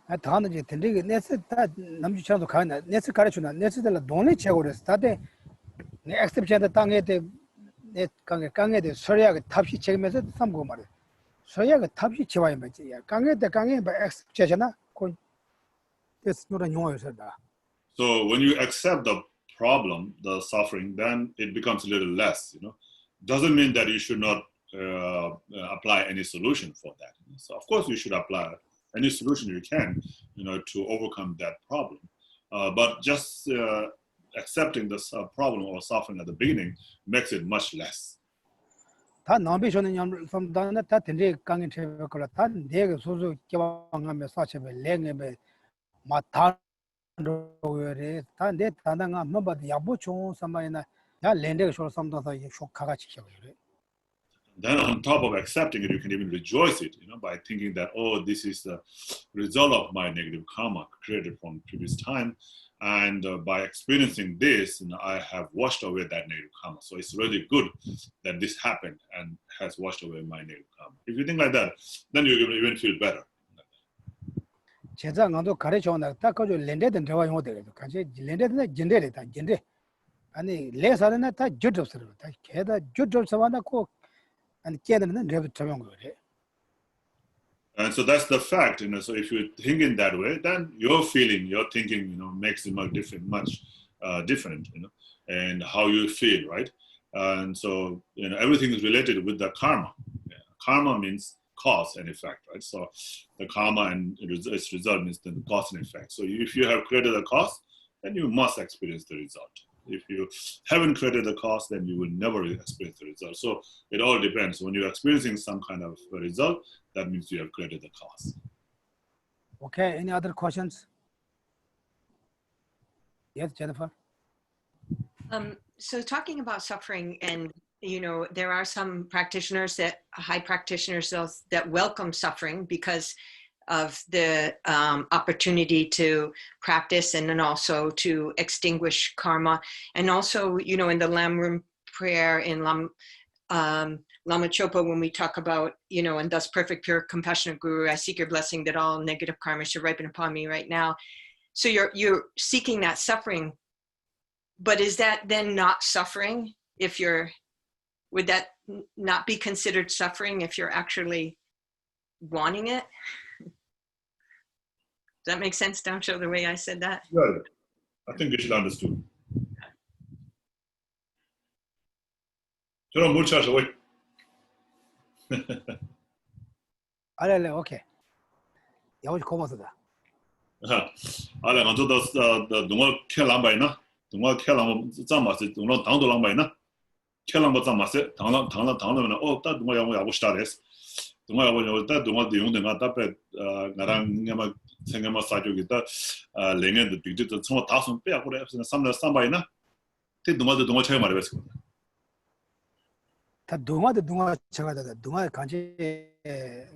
A: 아 다는지 tending nesa ta namju chan도 가나 nesa 가르치나 nesa 돈이 채고레스 다데 네 accept한테 땅에데 네 강에 소리하게 탑시 책임에서 삼고 말이야. 소리하게 탑시 지와야 맞지. 강에 accept잖아. 그 this 노란 용어였다.
G: So when you accept the problem, the suffering, then it becomes a little less, you know. Doesn't mean that you should not apply any solution for that. So of course you should apply any solution you can, you know, to overcome that problem. But just accepting this problem or suffering at the beginning makes it much less.
A: 다 남비션은 좀 다나 다 텐데 강에 채고 그라 다 내가 소소 기왕하면 사체베 랭에베 마타 로에 다내 다나가 뭐바디 야보총 삼마이나 야 렌데가 쇼 삼다서 쇼카가 지켜요.
G: Then on top of accepting it, you can even rejoice it, you know, by thinking that, oh, this is the result of my negative karma created from previous time. And by experiencing this, you know, I have washed away that negative karma. So it's really good that this happened and has washed away my negative karma. If you think like that, then you even feel better.
A: 제자 강도 가르쳐나 딱 가지고 렌데든 대화 용어 되거든. 같이 렌데든 젠데다 젠데. 아니 레사는 다 조접스러워. 다 걔다 조접스러워나 꼭 아니 걔는 레브 처형 거래.
G: And so that's the fact, so if you think in that way, then your feeling, your thinking, makes it much different, and how you feel, right? And so, everything is related with the karma. Yeah. Karma means cause and effect, right? So the karma and its result means the cause and effect. So if you have created a cause, then you must experience the result. If you haven't created the cause, then you will never experience the result. So it all depends. When you're experiencing some kind of result, that means you have created the cause.
A: Okay, any other questions? Yes, Jennifer?
F: So talking about suffering, and there are some practitioners high practitioners that welcome suffering because of the opportunity to practice and then also to extinguish karma. And also, in the Lam-rim prayer in Lama Zopa, when we talk about, and thus perfect, pure, compassionate Guru, I seek your blessing that all negative karma should ripen upon me right now. So you're seeking that suffering, but is that then not suffering? Would that not be considered suffering if you're actually wanting it? Does that make sense, Jangchub, the way I said that?
G: Well, I think you should understand. 저런 뭘 찾아 왜?
A: 알래, 오케이. 야우지 고마서다.
G: 알래, 먼저 더 동화 켈람바이나, 동화 켈람 잠마스, 동화 당도 람바이나, 켈람바 잠마스, 당나 다 동화 야고 스타레스. 동화 야고 다 동화 대용den가 답에 나랑 냐마 생각만 사족이다. 랭엔도 빅디도 총 다선 빼고 그래. 삼바이나. 때 동화 차이 말해봤어.
A: 다 동화 쳐가다 동화 간지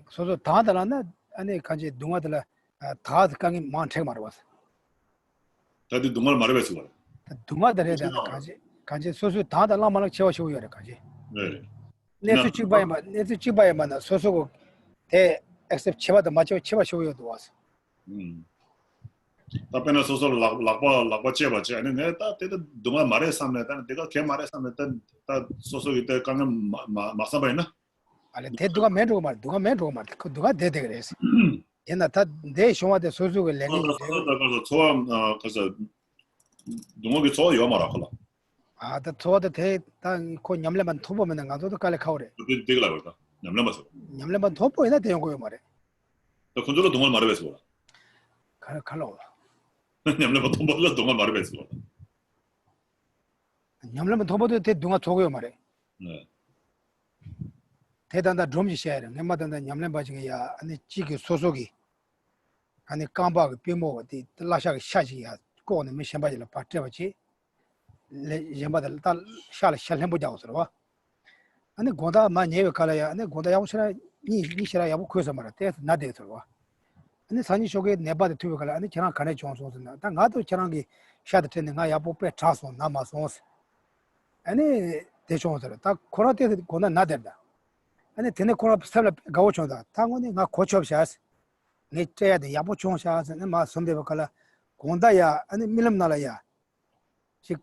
A: 소소 다들었나 아니 간지 동화들 다 강이 많게 말해봤어.
G: 다들 동화를 말해봤어.
A: 동화들에 대한 간지 소소 다들라 말을 채워셔야 돼 간지.
G: 네.
A: 내수 찍바야만 소소고 대 액셉 채워도 맞춰 채워셔야 도와서.
G: 답변은 소소 락바 채워지 아니 내가 때도 동화 말해 삼내다 내가 걔 말해 삼내다 다 소소 이때 강은 마사바이나
A: 아니 대두가 맨으로 말 그 누가 대대 그래서 옛날 다내 쇼마데 소소고 랭이
G: 그래서 좋아 그래서 동화기 좋아 요 말하고
A: 다 좋아도 대단고 냠레만 토보면 가서도 깔래 가오래
G: 되게라 그러다
A: 냠레만 토보이나 대용 거요 말해
G: 너 건조로 동화 말해봤어
A: 갈로
G: 냠레만 토보로 동화 말해봤어
A: 냠레만 토보도 대 동화 좋고요 말해
G: 네
A: 대단다 좀지 셔야 돼 내마다는 냠레 바지가 아니 지기 소속이 아니 깜바가 삐모디 라샤가 샤지야 고는 미 셴바지를 빠트버지 셴바들 딸 샬 보자고서 아니 고다 마녀에 칼아야 아니 고다 야우스라 니시라 야부 코서 말아 때 나데서 와 아니 산이 속에 내바데 투고 칼 아니 저랑 간에 좋아서나 다 나도 저랑이 샤드 텐데 나 야부 빼 차서 남아서 아니 대충어서 딱 코로나 때 고나 나데다 아니 테네 코로나 스타일 가오쳐다 당원이 나 고쳐셔스 네 때야데 야부 총샤스 마 선배가 칼 공다야 아니 밀음나라야 즉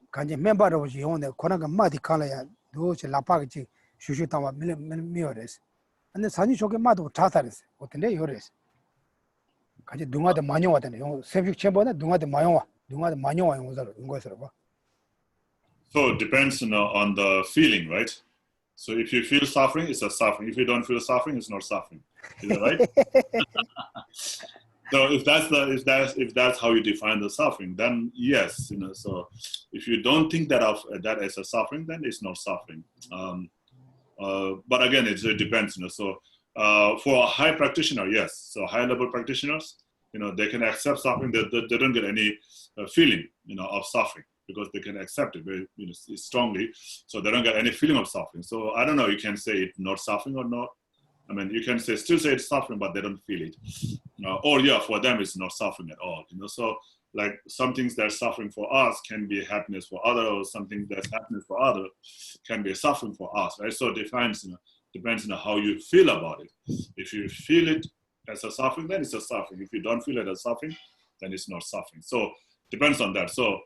A: 간제 멤버로 오지 오늘 코로나가 마디 칼아야 도치 라파기 슈슈타와 미어레스 근데 산이 속에 마도 자살했어 어떤데 요레스 같이 동화도 많이 왔다네 요 세빅 챔버나 동화도 많이 와 용자로 인거서로 봐
G: So it depends on the feeling, right? So if you feel suffering, it's a suffering. If you don't feel suffering, it's not suffering. Is that right? So if that's how you define the suffering, then yes, so if you don't think that as a suffering, then it's not suffering. But again, it depends, So for a high practitioner, yes. So high level practitioners, they can accept suffering. They don't get any feeling, of suffering because they can accept it very, strongly. So they don't get any feeling of suffering. So I don't know. You can say it's not suffering or not. I mean, you can still say it's suffering, but they don't feel it. Or yeah, for them it's not suffering at all. So like some things that are suffering for us can be happiness for others, or something that's happiness for others can be suffering for us, right? So it depends on how you feel about it. If you feel it as a suffering, then it's a suffering. If you don't feel it as suffering, then it's not suffering. So depends on that. So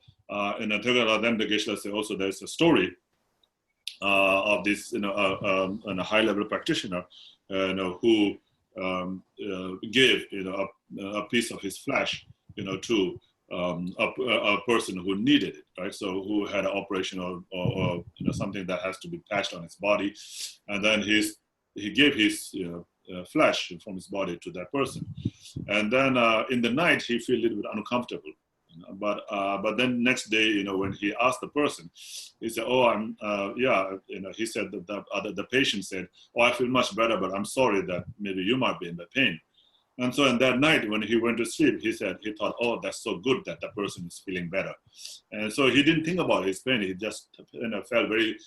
G: in the Tegala, then the Geshe say also there's a story of this, a high-level practitioner, who gave, a piece of his flesh, to a person who needed it, right? So who had an operation or something that has to be patched on his body, and then he gave his flesh from his body to that person, and then in the night he felt a little bit uncomfortable, but then next day, when he asked the person, he said, "Oh, I'm he said that the patient said, "Oh, I feel much better, but I'm sorry that maybe you might be in the pain." And so in that night, when he went to sleep, he thought, "Oh, that's so good that the person is feeling better." And so he didn't think about his pain. He just felt very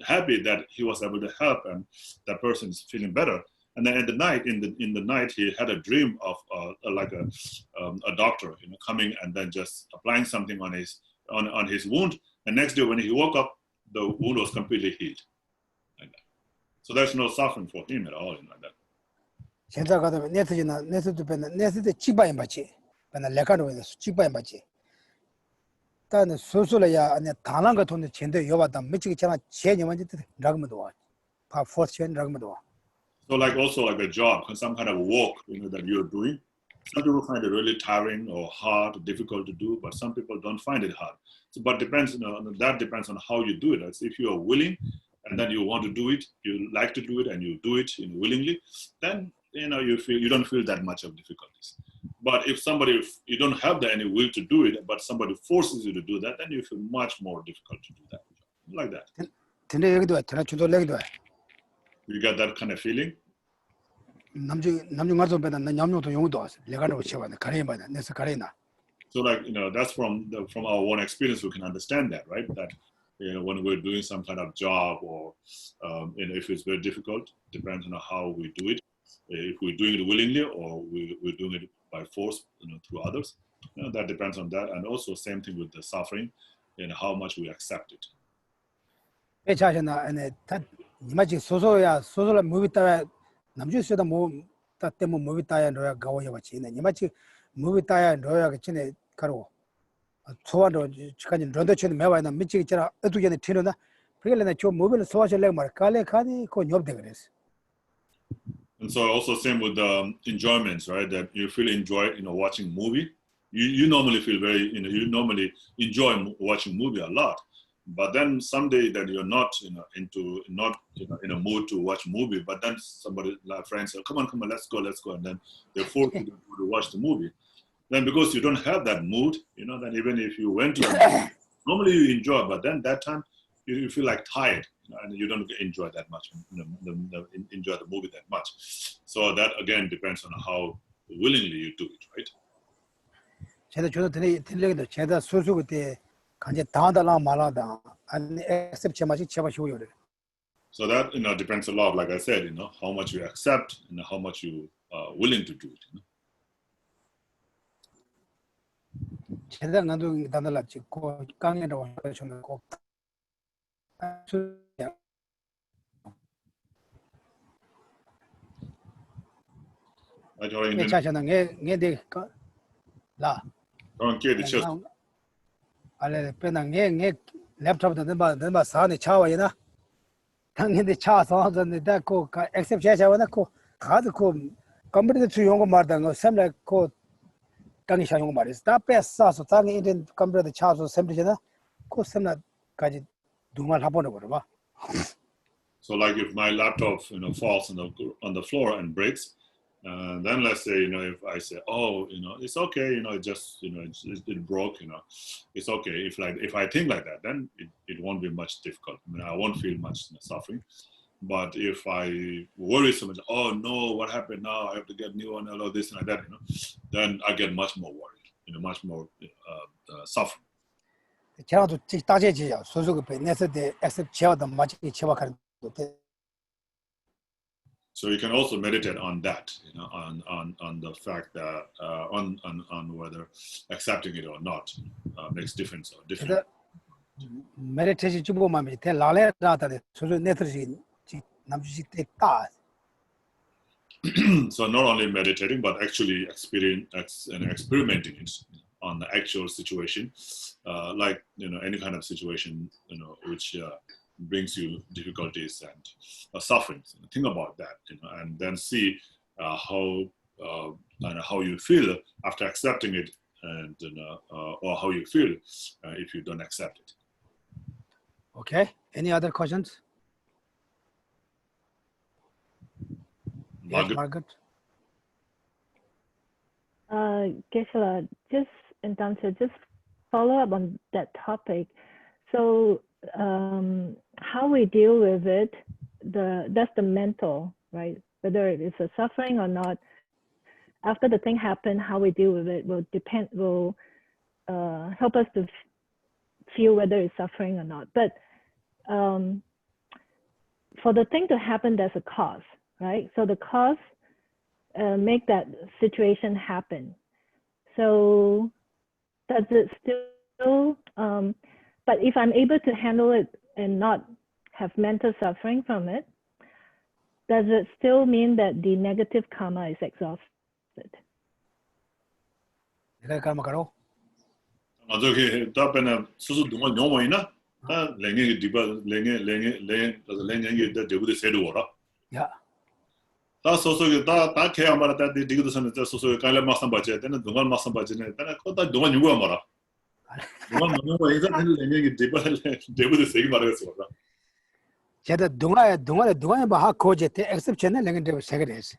G: happy that he was able to help and that person is feeling better. And then at the night, in the night, he had a dream of a doctor, coming and then just applying something on his wound. And next day when he woke up, the wound was completely healed. Like that. So there's no suffering for him at all, like that.
A: 현자 가다 네트지나 네트도 벤 네트데 치바인 바치 벤나 레카도 치바인 바치 단 소소라야 아니 다난 거 돈에 젠데 여봤다 미치기 전에 제녀만지 라그모도 와 파포션 라그모도 와.
G: So also like a job, some kind of work, that you're doing. Some people find it really tiring or hard, difficult to do, but some people don't find it hard. So, but depends, that depends on how you do it. As if you are willing, and then you want to do it, you like to do it, and you do it willingly, then you don't feel that much of difficulties. But if you don't have any will to do it, but somebody forces you to do that, then you feel much more difficult to do that, like that. You get that kind of feeling? So that's from our own experience, we can understand that, right? That when we're doing some kind of job or if it's very difficult, depends on how we do it. If we're doing it willingly or we're doing it by force, through others, that depends on that. And also same thing with the suffering and how much we accept it.
A: 이마치 소소라 무비 따야 남주스다 뭐 따때모 무비 따야 너야 가워야 같이네 이마치 무비 따야 너야 같이네 가로 소와도 지까지 런더치는 매와나 미치 있잖아 어두게네 튀는다 그게는 저 무비를 소화실래 말 칼레 카니 코 녀업돼 그랬어.
G: And so also same with the enjoyments, right? That you feel enjoy, watching movie. You normally feel very, you normally enjoy watching movie a lot. But then someday that you're not, not in a mood to watch a movie, but then somebody, like friends say, come on, let's go. And then they force you to watch the movie. Then because you don't have that mood, then even if you went to a movie, normally you enjoy, but then that time you feel like tired, and you don't enjoy that much, enjoy the movie that much. So that again depends on how willingly you do it, right?
A: 제가 저도 들리기도 제가 소소 그때 간제 다달라 말하다 안 accept 제마치 제가 쉬워요.
G: So that depends a lot, like I said, how much you accept and how much you are willing to do it.
A: 제가 나도 다달라 찍고 강연으로 하셔는 꼭
G: I don't
A: know. 자자는 게 라.
G: Don't get the chest.
A: 알레 페나게 랩탑도 넘바 사네 차와이나. 당연히 차서 전에다 고 액셉트 제자와나 고 가도 고 컴퓨터 주용 거 말다 거 샘라 고 당이 샤용 거 말이스. 다 뺐어서 당이 인된 컴퓨터 차서 샘리잖아. 고 샘라까지 두말 해보는 거로 봐.
G: So like if my laptop falls on the floor and breaks, then let's say if I say, oh, it's okay, it just it broke, it's okay. If I think like that, then it won't be much difficult. I mean, I won't feel much suffering. But if I worry so much, oh no, what happened now? I have to get a new one, all this and like that, then I get much more worried, much more suffering.
A: 제가도 따제지야 소소급에 내서대 액셉트 제어도 맞지 제어하는
G: So you can also meditate on that, on the fact that on whether accepting it or not makes difference or different.
A: Meditation 주보만 밑에 라레라다데 소소 네트지 남주시 때다.
G: So not only meditating, but actually experimenting it on the actual situation, like any kind of situation which brings you difficulties and sufferings. Think about that, and then see how you feel after accepting it, and or how you feel if you don't accept it.
A: Okay. Any other questions? Yes, Margaret.
L: Geshe, just in terms of just follow up on that topic. So how we deal with it, that's the mental, right? Whether it is a suffering or not. After the thing happened, how we deal with it will help us to feel whether it's suffering or not. But for the thing to happen, there's a cause, right? So the cause make that situation happen. So does it still, but if I'm able to handle it and not have mental suffering from it, does it still mean that the negative karma is exhausted?
A: Negative karma karo.
G: 저기 답변은 수수 동안 영어이나 다 랭이 디바 랭이 데부데 세도라.
A: 야.
G: 다 소소게 다 개야 말다 디기도 선에 소소게 깔라 막상 받지 되는 동안 막상 받지네. 다 거다 동안 누가 말아. 동안 누가 이제 랭이 디바 데부데 세기 말하겠어.
A: 제가 동안에 봐 코제테 exception 랭이 데부 세게레스.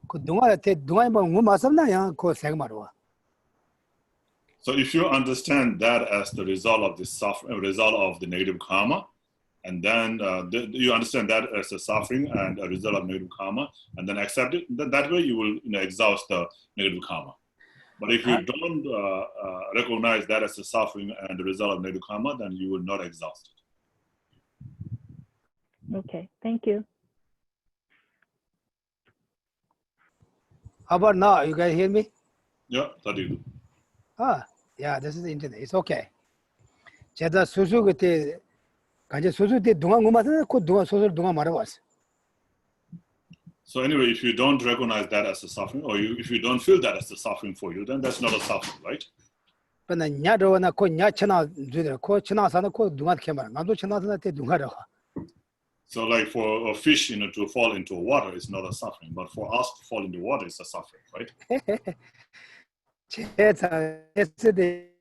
A: 그 동안에 뭐 마삼나야 그 세게 말어.
G: So if you understand that as the result of the result of the negative karma, and then you understand that as a suffering and a result of negative karma, and then accept it, then that way you will exhaust the negative karma. But if you don't recognize that as a suffering and the result of negative karma, then you will not exhaust it.
L: Okay, thank you.
A: How about now? You guys hear me?
G: Yeah, that you do.
A: Yeah, this is the internet. It's okay. 제가 수수 그때 간제 수수 때 동안 고마서 그 동안 소설 동안 말아왔어.
G: So anyway, if you don't recognize that as a suffering, or if you don't feel that as a suffering for you, then that's not a suffering, right?
A: 근데 냐도나 그 냐치나 주들 그 치나사는 그 동안 캐말. 나도 치나사는 때 동안이라.
G: So like for a fish, to fall into water is not a suffering, but for us to fall into water is a suffering, right?
A: 제가 했을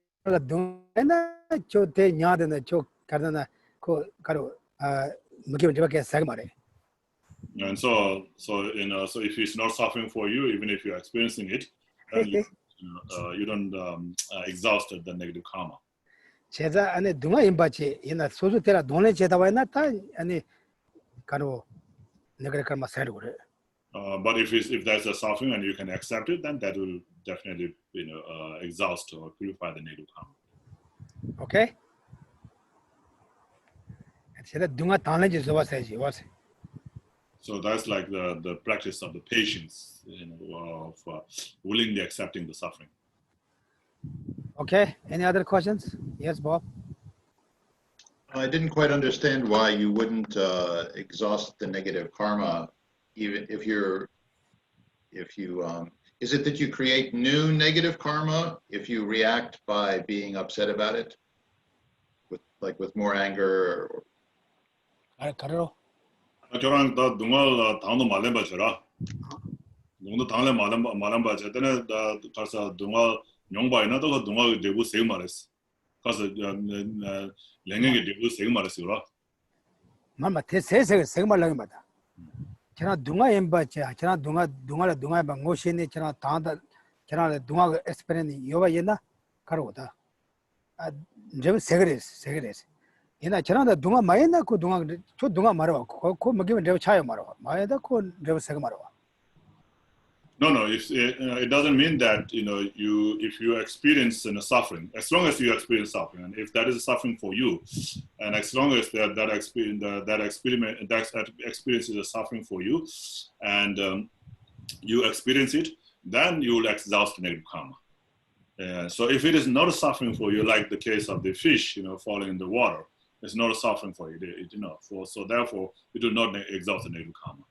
A: 동안에 저때 냐도나 저 가르나 그 가로 느낌을 저렇게 살 말해.
G: And so if it's not suffering for you, even if you're experiencing it, then you don't exhaust the negative karma.
A: 제가 안에 동안 임바치 이나 소수 때라 돈에 제다와 나타 아니 가로 내가 karma 살 그래.
G: But if there's a suffering and you can accept it, then that will definitely exhaust or purify the negative karma.
A: Okay. 제가 동안 단련지 좋아서지 와서.
G: So that's like the practice of the patience, of willingly accepting the suffering.
A: Okay. Any other questions? Yes, Bob.
B: I didn't quite understand why you wouldn't exhaust the negative karma, even if you is it that you create new negative karma if you react by being upset about it, with more anger?
A: 가르로.
G: 저랑 다 농알 당도 말렘 바쳐라. 농도 당래 말렘 바쳐. 때는 다 가서 농알 용바이나 또 농알 되고 세 말했어. 가서 랭에게 되고 세 말했어라.
A: 말마 대세세 세말랑이 맞다. 제가 동아 엠바체 제가 동아 방고시네 제가 다다 제가 동아 experience 요바 옛나 가로다. 저 세그레스. 얘나 제가 동아 마이나 그 동아 저 동아 말아. 그 먹이면 내가 차요 말아. 마에다 그 내가 세가 말아.
G: No, it doesn't mean that if you experience suffering, as long as you experience suffering, and if that is suffering for you, and as long as that experience is a suffering for you, and you experience it, then you will exhaust negative karma. So if it is not a suffering for you, like the case of the fish, falling in the water, it's not a suffering for you. So therefore, it will not exhaust the negative karma.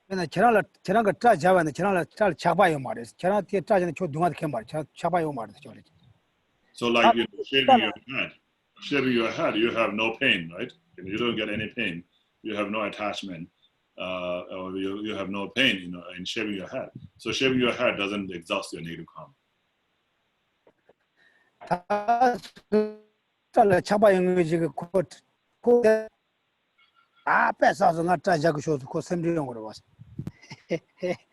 A: 근데 저랑 그 자자는 저랑 잘 잡아요 말이야. 저랑 뒤에 자자는 저 동안 개 말이야. 잡아요 말이야.
G: So like shaving your head, you have no pain, right? You don't get any pain. You have no attachment, or you have no pain, in shaving your head. So shaving your head doesn't exhaust your negative karma.
A: 잡아요 지금 뺏어서 나 자자고 쇼도 그 샘리용으로 왔어.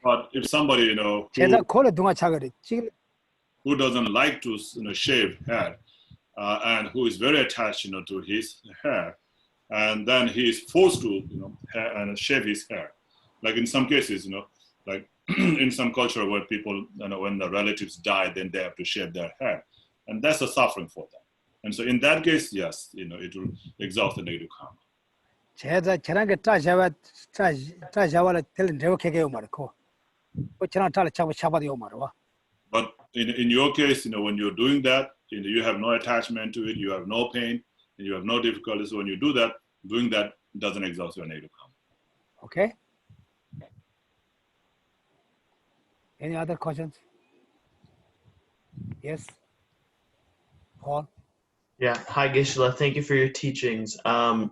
G: But if somebody,
A: 제가 콜에 동안 차거리 지금
G: who doesn't like to shave head, and who is very attached, to his hair, and then he is forced to, shave his hair. Like in some cases, like in some culture where people, when the relatives die, then they have to shave their hair, and that's a suffering for them. And so in that case, yes, it will exhaust the negative karma.
A: 제가 저랑게 자자와를 텔 내고케게요 말고. 그 저랑 잘 잡아요 말와.
G: But in your case, when you're doing that, you have no attachment to it, you have no pain, and you have no difficulties. So when you do that, doing that doesn't exhaust your negative karma.
A: Okay. Any other questions? Yes. Paul.
M: Yeah. Hi, Geshe. Thank you for your teachings.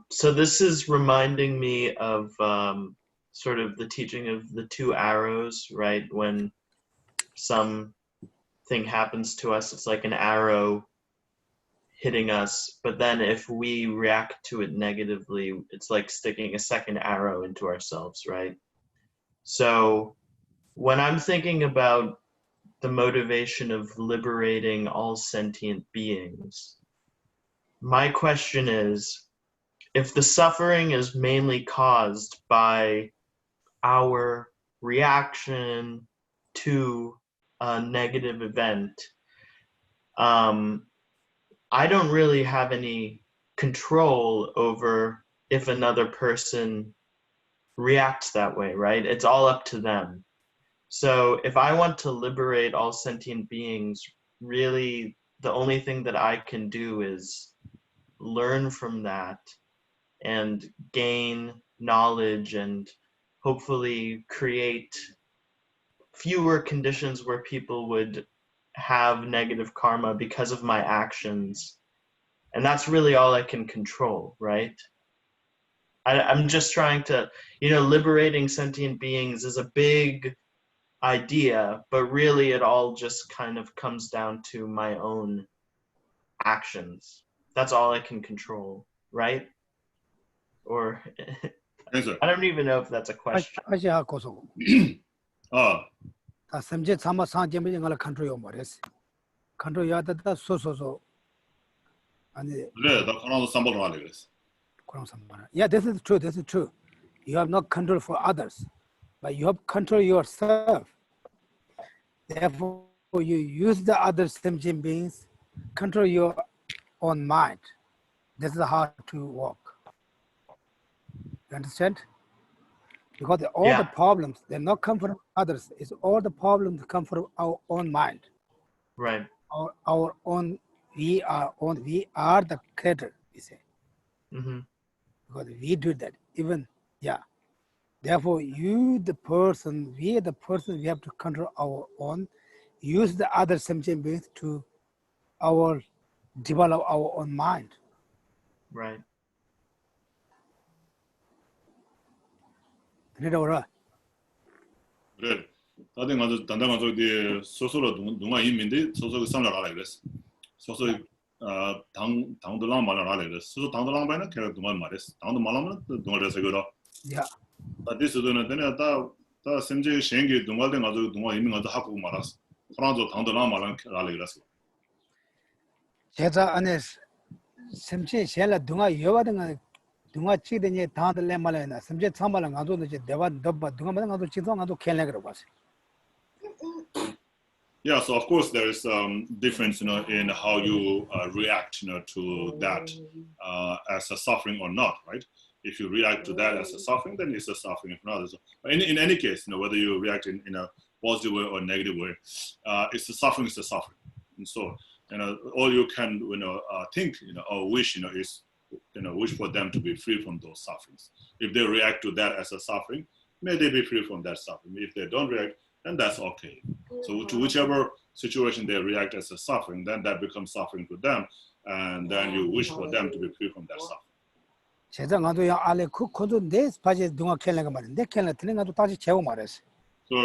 M: So this is reminding me of sort of the teaching of the two arrows, right? When something happens to us, it's like an arrow hitting us, but then if we react to it negatively, it's like sticking a second arrow into ourselves, right? So when I'm thinking about the motivation of liberating all sentient beings, my question is, if the suffering is mainly caused by our reaction to a negative event, I don't really have any control over if another person reacts that way, right? It's all up to them. So if I want to liberate all sentient beings, really the only thing that I can do is learn from that and gain knowledge and hopefully create fewer conditions where people would have negative karma because of my actions. And that's really all I can control, right? I'm just trying to, liberating sentient beings is a big idea, but really it all just kind of comes down to my own actions. That's all I can control, right? Or I don't even know if that's a question.
A: 삼제 참아 상제미 인가를 컨트롤 말했어. 컨트롤야다 소소소. 아니.
G: 그래, 나 그런 sample 말해 그랬어.
A: 그런 sample. Yeah, this is true. This is true. You have no control for others, but you have control yourself. Therefore, you use the other sentient beings, control your own mind. This is how to work. You understand? Because all the problems, they not come from others. It's all the problems come from our own mind.
M: Right.
A: Our own, we are the creator, we say.
M: Mm-hmm.
A: Because we do that. Even, Therefore, we the person, we have to control our own, use the other sentient beings to develop our own mind.
M: Right.
A: 그래.
G: 그래. 다들 가서 단단 가서 이 소소로 누가 임인데 소소 상을 알아 그랬어. 소소 당도랑 말을 알아 그랬어. 소소 당도랑 말은 걔가 누가 말했어. 당도 말하면 누가 그래서 그러.
A: 야.
G: 다디스도는 되네 다 semje shenge dunga de ngazo dunga imi ngazo haku maras. 프랑조 당도랑 말은 알아 그랬어.
A: 제가 안에 semje 셀라 dunga 여와든 dunga 치더니 다들 말이나 semje 참말은 가도 이제 대화 dobba dunga 말은 가도 치도 가도 켈래 그러 봤어.
G: Yeah, so of course there is difference, in how you react, to that as a suffering or not, right? If you react to that as a suffering, then it's a suffering for others. In any case, whether you react in a positive way or negative way, it's a suffering. And so, all you can, think, or wish, is, wish for them to be free from those sufferings. If they react to that as a suffering, may they be free from that suffering. If they don't react, then that's okay. So to whichever situation they react as a suffering, then that becomes suffering to them, and then you wish for them to be free from that suffering. So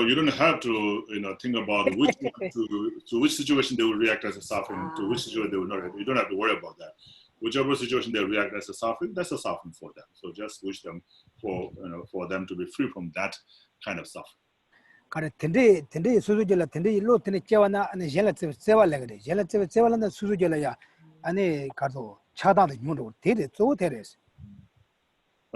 G: you don't have to, think about which one to which situation they will react as a suffering, to which situation they will not react. You don't have to worry about that. Whichever situation they react as a suffering, that's a suffering for them. So just wish them for them to be free from that kind of suffering.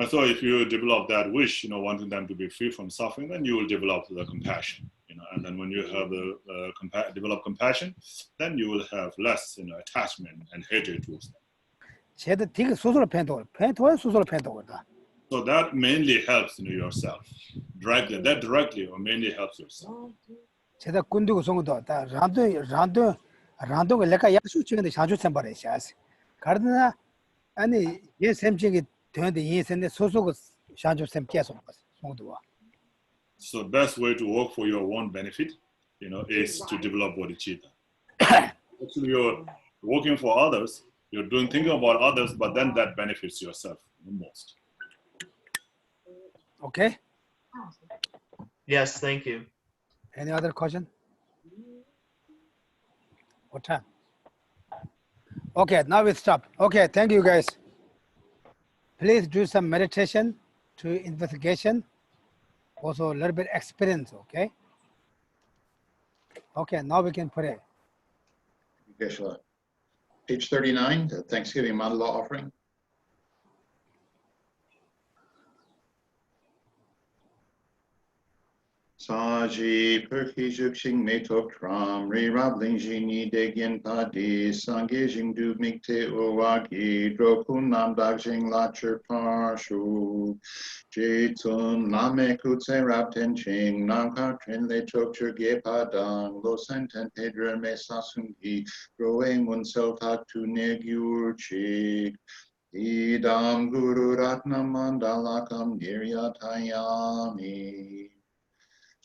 G: And so if you develop that wish, wanting them to be free from suffering, then you will develop the compassion, and then when you have develop compassion, then you will have less, attachment and hatred towards them. So that mainly helps yourself. That directly or mainly helps yourself. So the best way to work for your own benefit, is to develop bodhicitta. Actually, you're working for others, you're thinking about others, but then that benefits yourself the most.
A: Okay?
M: Yes, thank you.
A: Any other question? What time? Okay, now we stop. Okay, thank you guys. Please do some meditation to investigation. Also a little bit experience, okay? Okay, now we can pray.
B: Page 39, the Thanksgiving Mandala offering. Saji perki juxing metok tram re rabling jini degyen padi sangejing du mikte owagi drokun nam dagjing lacher parshu jetun lame kutse rabten ching namka trenle chokcher ge padang lo senten pedra me sasungi growing oneself tu negur chik idam guru ratna mandalakam niryatayami.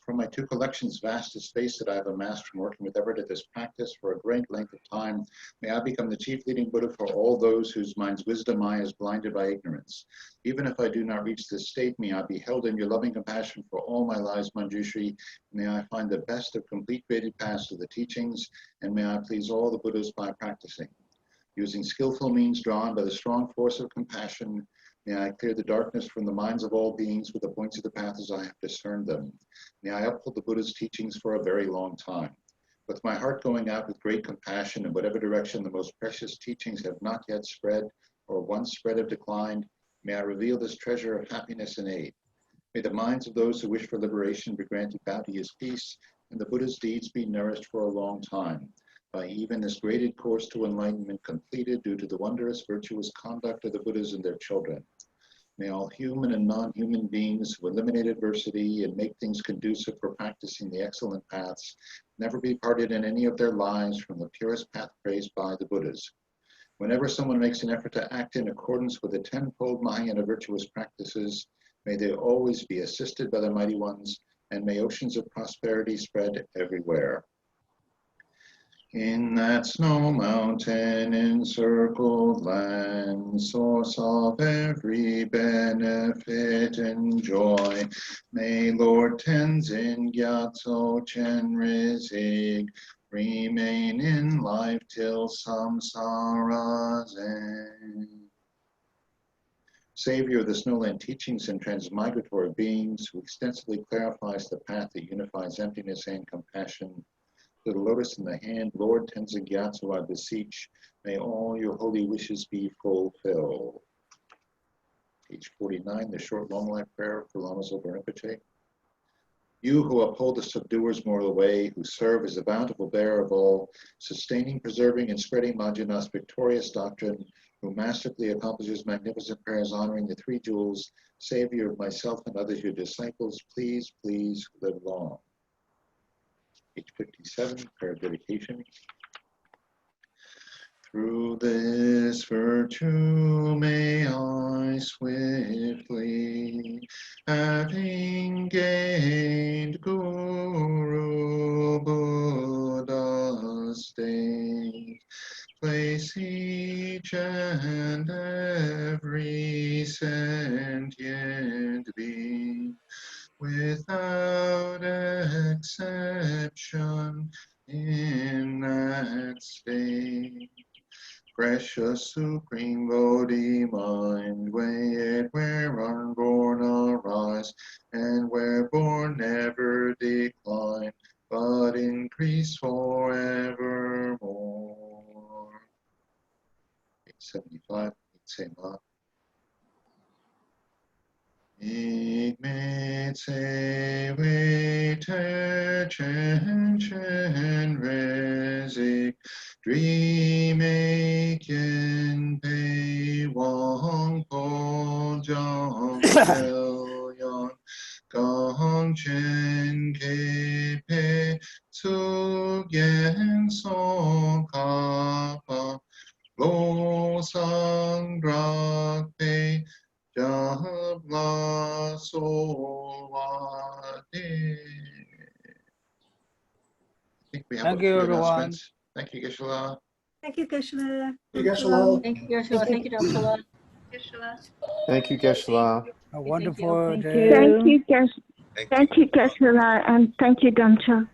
B: From my two collections, vast is space that I have amassed from working with Everett at this practice for a great length of time, may I become the chief leading Buddha for all those whose mind's wisdom eye is blinded by ignorance. Even if I do not reach this state, may I be held in your loving compassion for all my lives, Manjushri. May I find the best of complete graded paths of the teachings, and may I please all the Buddhas by practicing. Using skillful means drawn by the strong force of compassion, may I clear the darkness from the minds of all beings with the points of the path as I have discerned them. May I uphold the Buddha's teachings for a very long time. With my heart going out with great compassion in whatever direction the most precious teachings have not yet spread or once spread have declined, may I reveal this treasure of happiness and aid. May the minds of those who wish for liberation be granted bounteous peace and the Buddha's deeds be nourished for a long time. By even this graded course to enlightenment completed due to the wondrous virtuous conduct of the Buddhas and their children. May all human and non-human beings who eliminate adversity and make things conducive for practicing the excellent paths never be parted in any of their lives from the purest path praised by the Buddhas. Whenever someone makes an effort to act in accordance with the tenfold Mahayana virtuous practices, may they always be assisted by the mighty ones, and may oceans of prosperity spread everywhere. In that snow mountain encircled land, source of every benefit and joy, may Lord Tenzin Gyatso Chenrizig remain in life till samsara's end. Savior of the snowland teachings and transmigratory beings, who extensively clarifies the path that unifies emptiness and compassion, to the lotus in the hand, Lord Tenzin Gyatso, I beseech, may all your holy wishes be fulfilled. Page 49, the short long life prayer for Lama Zopa Rinpoche. You who uphold the subduer's moral way, who serve as the bountiful bearer of all, sustaining, preserving, and spreading Majjhina's victorious doctrine, who masterfully accomplishes magnificent prayers honoring the three jewels, Savior of myself and others, your disciples, please, please live long. Page 57, prayer dedication. Through this virtue may I swiftly, having embrace each and every sentient being without exception in that state. Precious Supreme Bodhi mind, weigh it where unborn arise, and where born never decline, but increase forevermore. 875, Tsema. Igme tse wei te chen chen rezik, dream kien pei wang po jang el yon, gong chen ke pe su gen Tsongkhapa, lo sang drak pe Jangchub la so I think we have
A: Thank
B: a
A: you,
B: few
A: everyone.
B: announcements. Thank you, Geshe-la.
H: Thank you, Geshe-la.
I: Thank you, Geshe-la. Thank you, Geshe-la. Thank you, Geshe-la.
J: Thank you, Geshe-la.
A: A wonderful
L: Thank
A: day.
L: you.
C: Thank you, Geshe-la, and thank you, Jangchub.